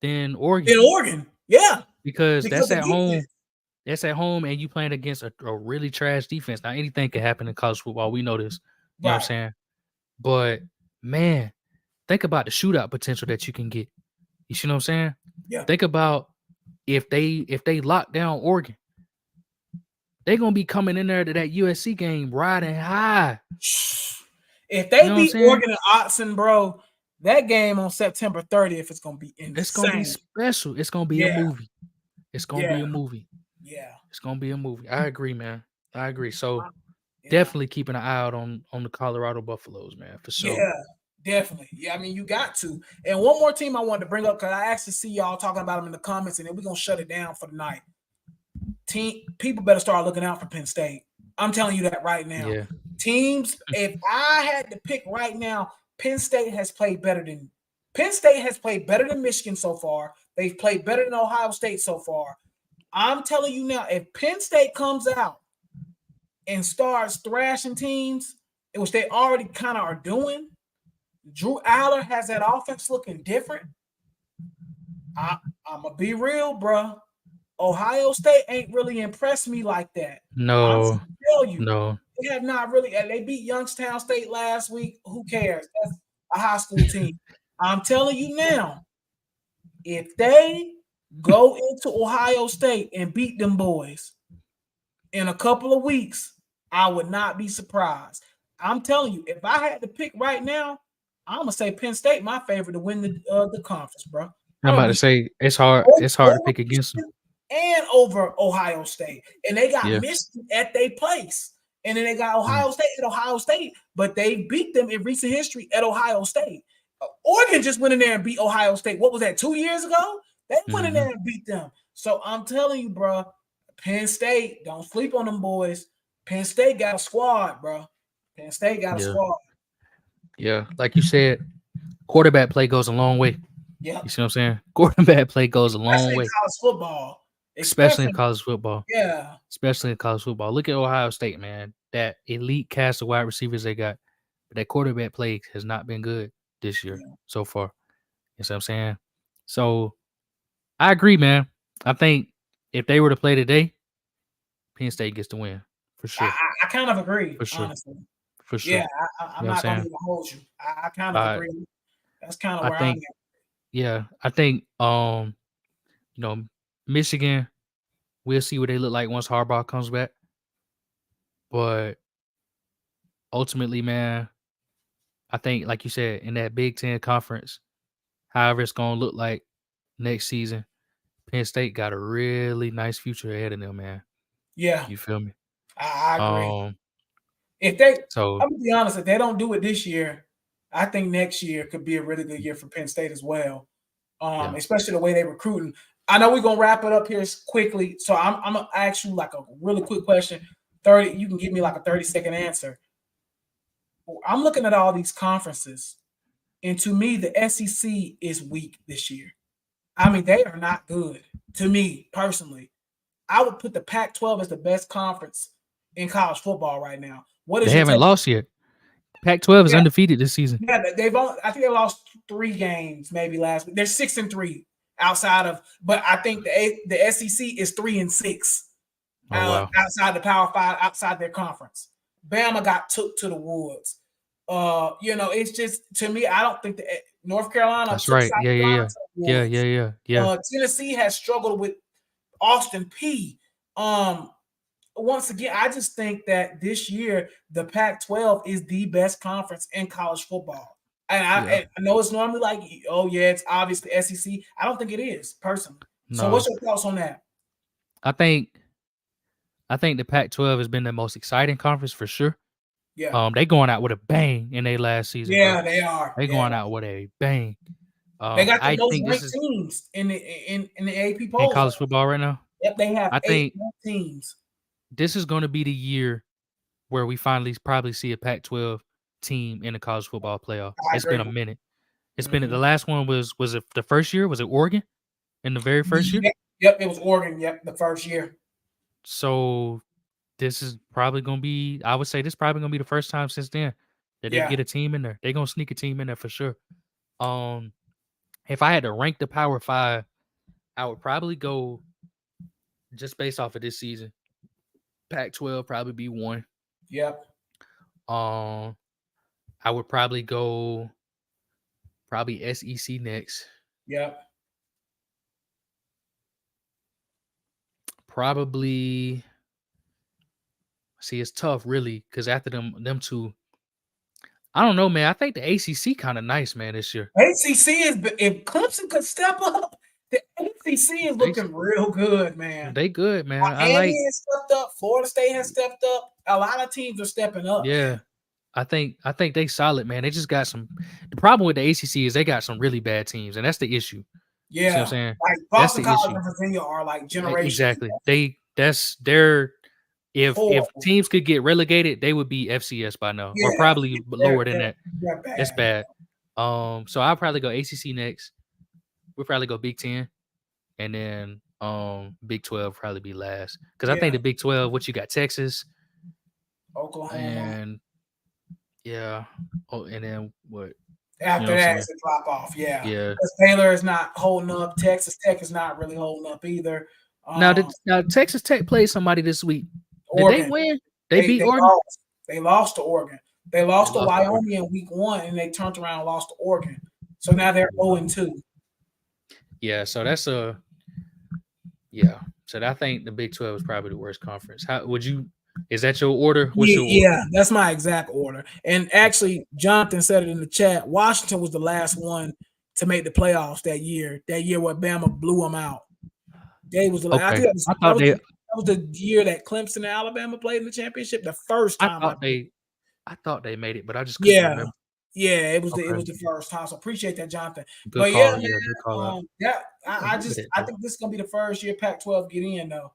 S2: than Oregon.
S1: In Oregon, yeah.
S2: Because that's at home. That's at home, and you playing against a really trash defense. Now, anything can happen in college football. We know this. You know what I'm saying? But, man, think about the shootout potential that you can get. You see what I'm saying?
S1: Yeah.
S2: Think about if they lock down Oregon, they're going to be coming in there to that USC game riding high.
S1: If they beat Oregon and Autzen, bro, that game on September 30th is going to be insane.
S2: It's going to be special. It's going to be a movie. It's going to be a movie.
S1: Yeah.
S2: It's going to be a movie. I agree, man. I agree. So definitely keeping an eye out on the Colorado Buffaloes, man, for sure.
S1: Yeah, definitely. Yeah, I mean, you got to. And one more team I wanted to bring up because I actually see y'all talking about them in the comments, and then we're going to shut it down for the night. People better start looking out for Penn State. I'm telling you that right now.
S2: Yeah.
S1: Teams, if I had to pick right now, Penn State has played better than Michigan so far. They've played better than Ohio State so far. I'm telling you now, if Penn State comes out and starts thrashing teams, which they already kind of are doing, Drew Aller has that offense looking different. I'm going to be real, bro. Ohio State ain't really impressed me like that.
S2: No.
S1: Tell you.
S2: No.
S1: they have not really. They beat Youngstown State last week. Who cares? That's a high school team. I'm telling you now, if they go into Ohio State and beat them boys in a couple of weeks, I would not be surprised. I'm telling you, if I had to pick right now, I'm gonna say Penn State my favorite to win the conference, bro.
S2: I'm
S1: I'm gonna
S2: about to
S1: be
S2: say it's hard. It's hard to
S1: over
S2: pick against them.
S1: and over Ohio State, and they got
S2: Yeah.
S1: Michigan at their place, and then they got
S2: Mm.
S1: Ohio State at Ohio State, but they beat them in recent history at Ohio State. Oregon just went in there and beat Ohio State. What was that, 2 years ago? They went in there and beat them. So I'm telling you, bro, Penn State, don't sleep on them boys. Penn State got a squad, bro. Penn State got a
S2: Yeah.
S1: squad.
S2: Yeah, like you said, quarterback play goes a long way.
S1: Yeah,
S2: You see what I'm saying? Quarterback play goes a long
S1: especially
S2: way,
S1: in college football.
S2: especially in college football.
S1: Yeah,
S2: Especially in college football. Look at Ohio State, man. That elite cast of wide receivers they got, but that quarterback play has not been good this year so far. You see what I'm saying? So I agree, man. I think if they were to play today, Penn State gets the win for sure.
S1: I kind of agree,
S2: For sure.
S1: honestly.
S2: For sure.
S1: Yeah, I'm not going to even hold you. I kind of agree. That's kind of where I'm at.
S2: Yeah, I think Michigan, we'll see what they look like once Harbaugh comes back. But ultimately, man, I think, like you said, in that Big Ten conference, however it's gonna look like next season, Penn State got a really nice future ahead of them, man.
S1: Yeah,
S2: you feel me?
S1: I agree. I'm gonna be honest, if they don't do it this year, I think next year could be a really good year for Penn State as well. Especially the way they're recruiting. I know we're gonna wrap it up here quickly, so I'm gonna ask you like a really quick question. 30, you can give me like a 30-second answer. I'm looking at all these conferences, and to me, the SEC is weak this year. I mean, they are not good to me personally. I would put the Pac-12 as the best conference in college football right now.
S2: They haven't lost yet. Pac-12 is undefeated this season.
S1: Yeah, I think they lost 3 games maybe last week. They're 6-3 outside of, but I think the SEC is 3-6 outside the Power 5, outside their conference. Bama got took to the woods. It's just, to me, I don't think North Carolina.
S2: That's right. Yeah.
S1: Tennessee has struggled with Austin Peay. Once again, I just think that this year the Pac-12 is the best conference in college football. And I know it's normally like, oh yeah, it's obviously SEC. I don't think it is, personally. No. So what's your thoughts on that?
S2: I think the Pac-12 has been the most exciting conference for sure.
S1: Yeah.
S2: They going out with a bang in their last season.
S1: Yeah, bro. They are.
S2: They going out with a bang.
S1: They got the most ranked teams in the AP polls.
S2: In college football right now?
S1: Yep, they have 8 teams.
S2: This is going to be the year where we finally probably see a Pac-12 team in the college football playoff. It's been a minute. It's been the last one was it the first year? Was it Oregon in the very first year?
S1: Yep, it was Oregon. Yep, the first year.
S2: So this is probably going to be, I would say this is probably going to be the first time since then that they get a team in there. They're going to sneak a team in there for sure. If I had to rank the Power 5, I would probably go just based off of this season. Pac-12 probably be 1.
S1: Yep.
S2: I would probably go SEC next.
S1: Yep.
S2: Probably. See, it's tough, really, because after them two, I don't know, man. I think the ACC kind of nice, man, this year.
S1: ACC is, if Clemson could step up, the ACC is looking real good, man.
S2: They good, man.
S1: Miami has stepped up. Florida State has stepped up. A lot of teams are stepping up.
S2: Yeah, I think they solid, man. They just got some. The problem with the ACC is they got some really bad teams, and that's the issue.
S1: Yeah,
S2: you know what I'm saying?
S1: Like Boston College and Virginia are like generations.
S2: Exactly. That's their. If teams could get relegated, they would be FCS by now, or probably lower than that. It's bad. So I'll probably go ACC next. We'll probably go Big 10, and then Big 12 probably be last. Because I think the Big 12, what you got, Texas,
S1: Oklahoma,
S2: and and then what?
S1: After that, it's a drop off. Yeah. Because Baylor is not holding up. Texas Tech is not really holding up either.
S2: Now Texas Tech played somebody this week. Did they win? They beat Oregon?
S1: They lost to Oregon. They lost to
S2: lost to
S1: Wyoming in week 1, and they turned around and lost to Oregon. So now they're 0-2.
S2: Yeah, so that's so I think the Big 12 is probably the worst conference. How would you? Is that your order? What's your order?
S1: Yeah, that's my exact order. And actually, Jonathan said it in the chat. Washington was the last one to make the playoffs that year. That year where Bama blew them out. They was the last. I think that was the year that Clemson and Alabama played in the championship. The first time
S2: I thought they made it, but I just couldn't remember.
S1: Yeah, it was the first time. So appreciate that, Jonathan.
S2: Good call. Good call.
S1: I think this is gonna be the first year Pac-12 get in though.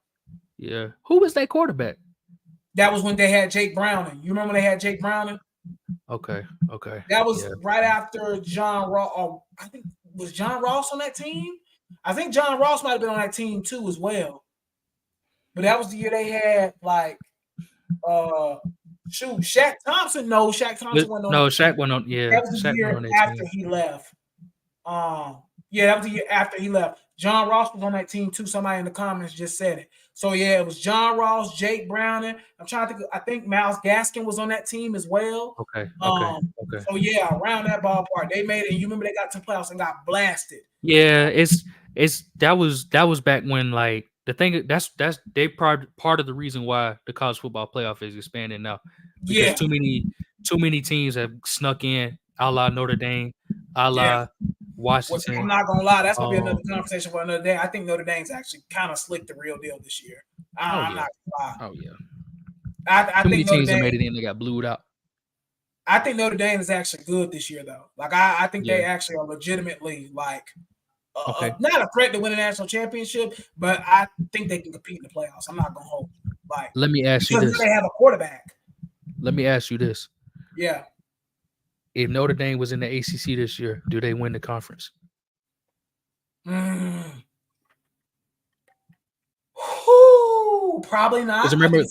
S2: Yeah. Who was that quarterback?
S1: That was when they had Jake Browning. You remember when they had Jake Browning?
S2: Okay.
S1: That was right after John Ross. I think was John Ross on that team. I think John Ross might have been on that team too as well. But that was the year they had like Shaq Thompson. No, Shaq Thompson went on.
S2: No, Shaq went on. Yeah,
S1: that was the year after he left. That was the year after he left. John Ross was on that team too. Somebody in the comments just said it. So yeah, it was John Ross, Jake Browning. I'm trying to think. I think Miles Gaskin was on that team as well.
S2: Okay.
S1: So yeah, around that ballpark, they made it. And you remember they got to playoffs and got blasted.
S2: Yeah, that was back when like the thing that's they part of the reason why the college football playoff is expanding now because too many teams have snuck in, a la Notre Dame, a la Washington.
S1: Which I'm not gonna lie, that's gonna be another conversation for another day. I think Notre Dame's actually kind of slicked the real deal this year. I'm not gonna lie.
S2: Oh yeah.
S1: I
S2: too many
S1: think
S2: teams that made it in, they got blued out.
S1: I think Notre Dame is actually good this year though. Like I think they actually are legitimately like not a threat to win a national championship, but I think they can compete in the playoffs. I'm not gonna hold you. Like
S2: let me ask you this.
S1: They have a quarterback.
S2: Let me ask you this.
S1: Yeah.
S2: If Notre Dame was in the ACC this year, do they win the conference?
S1: Probably not.
S2: Remember,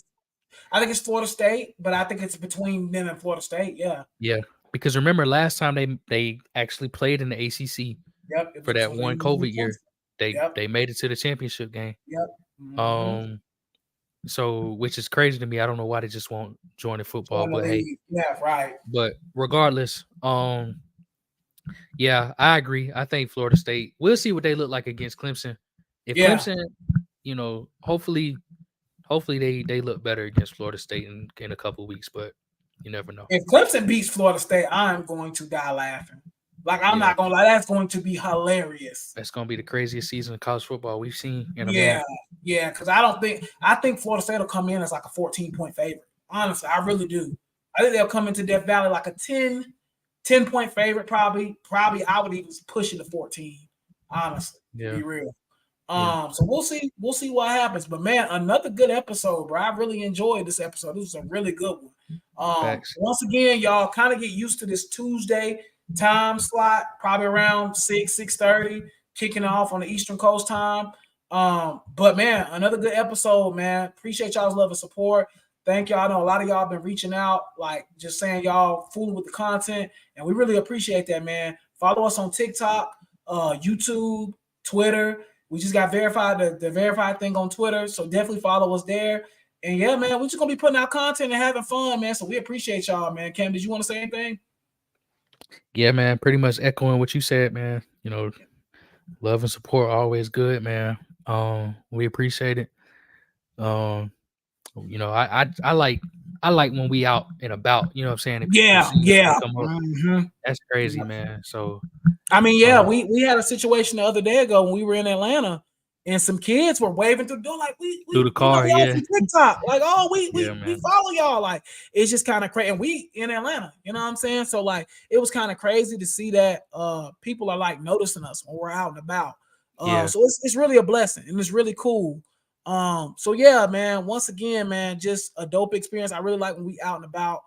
S1: I think it's Florida State, but I think it's between them and Florida State. Yeah.
S2: Yeah, because remember last time they actually played in the ACC.
S1: Yep.
S2: For that one COVID year, they made it to the championship game.
S1: Yep. Mm-hmm.
S2: So which is crazy to me. I don't know why they just won't join the football, but hey,
S1: yeah, right.
S2: But regardless, I agree. I think Florida State. We'll see what they look like against Clemson. If Clemson, hopefully they look better against Florida State in a couple of weeks, but you never know.
S1: If Clemson beats Florida State, I'm going to die laughing. Like I'm not gonna lie, that's going to be hilarious.
S2: That's gonna be the craziest season of college football we've seen in a
S1: minute. Yeah, because I think Florida State will come in as like a 14-point favorite. Honestly, I really do. I think they'll come into Death Valley like a 10-point favorite, probably. I would even push it to 14. Honestly, to be real. So we'll see what happens. But man, another good episode, bro. I really enjoyed this episode. This was a really good one. Once again, y'all kind of get used to this Tuesday time slot, probably around 6:30, kicking off on the Eastern Coast time. But man, another good episode, man. Appreciate y'all's love and support. Thank y'all. I know a lot of y'all been reaching out, like just saying y'all fooling with the content, and we really appreciate that, man. Follow us on TikTok, YouTube, Twitter. We just got verified the verified thing on Twitter, so definitely follow us there. And yeah, man, we're just gonna be putting out content and having fun, man. So we appreciate y'all, man. Cam, did you want to say anything?
S2: Yeah, man, pretty much echoing what you said, man. Love and support always good, man. We appreciate it. I like when we out and about, you know what I'm saying?
S1: Yeah.
S2: That's crazy, man. So
S1: I mean, we had a situation the other day ago when we were in Atlanta and some kids were waving through the door like we
S2: through the car,
S1: from TikTok. Like, oh, we follow y'all. Like, it's just kind of crazy. And we in Atlanta, you know what I'm saying? So like it was kind of crazy to see that people are like noticing us when we're out and about. So it's really a blessing and it's really cool. So yeah, man, once again, man, just a dope experience. I really like when we out and about.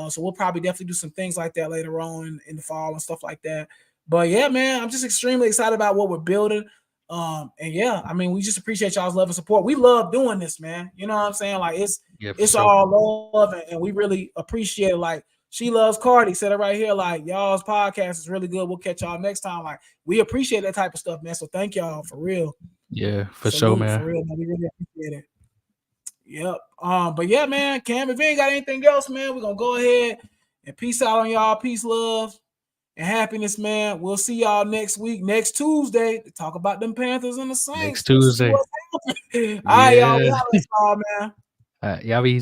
S1: So we'll probably definitely do some things like that later on in the fall and stuff like that. But yeah, man, I'm just extremely excited about what we're building. And yeah, I mean, we just appreciate y'all's love and support. We love doing this, man. You know what I'm saying? Like it's all love, and we really appreciate it. Like She Loves Cardi said it right here. Like, y'all's podcast is really good. We'll catch y'all next time. Like, we appreciate that type of stuff, man. So thank y'all for real.
S2: Yeah, for sure, man.
S1: For real, man. We really appreciate it. Yep. But yeah, man, Cam, if you ain't got anything else, man, we're gonna go ahead and peace out on y'all. Peace, love, and happiness, man. We'll see y'all next week, next Tuesday, to talk about them Panthers and the
S2: Next
S1: Saints. Let's see
S2: Tuesday.
S1: what's happening. All right, y'all. We
S2: Yeah.
S1: holla at y'all, man.
S2: Y'all be easy.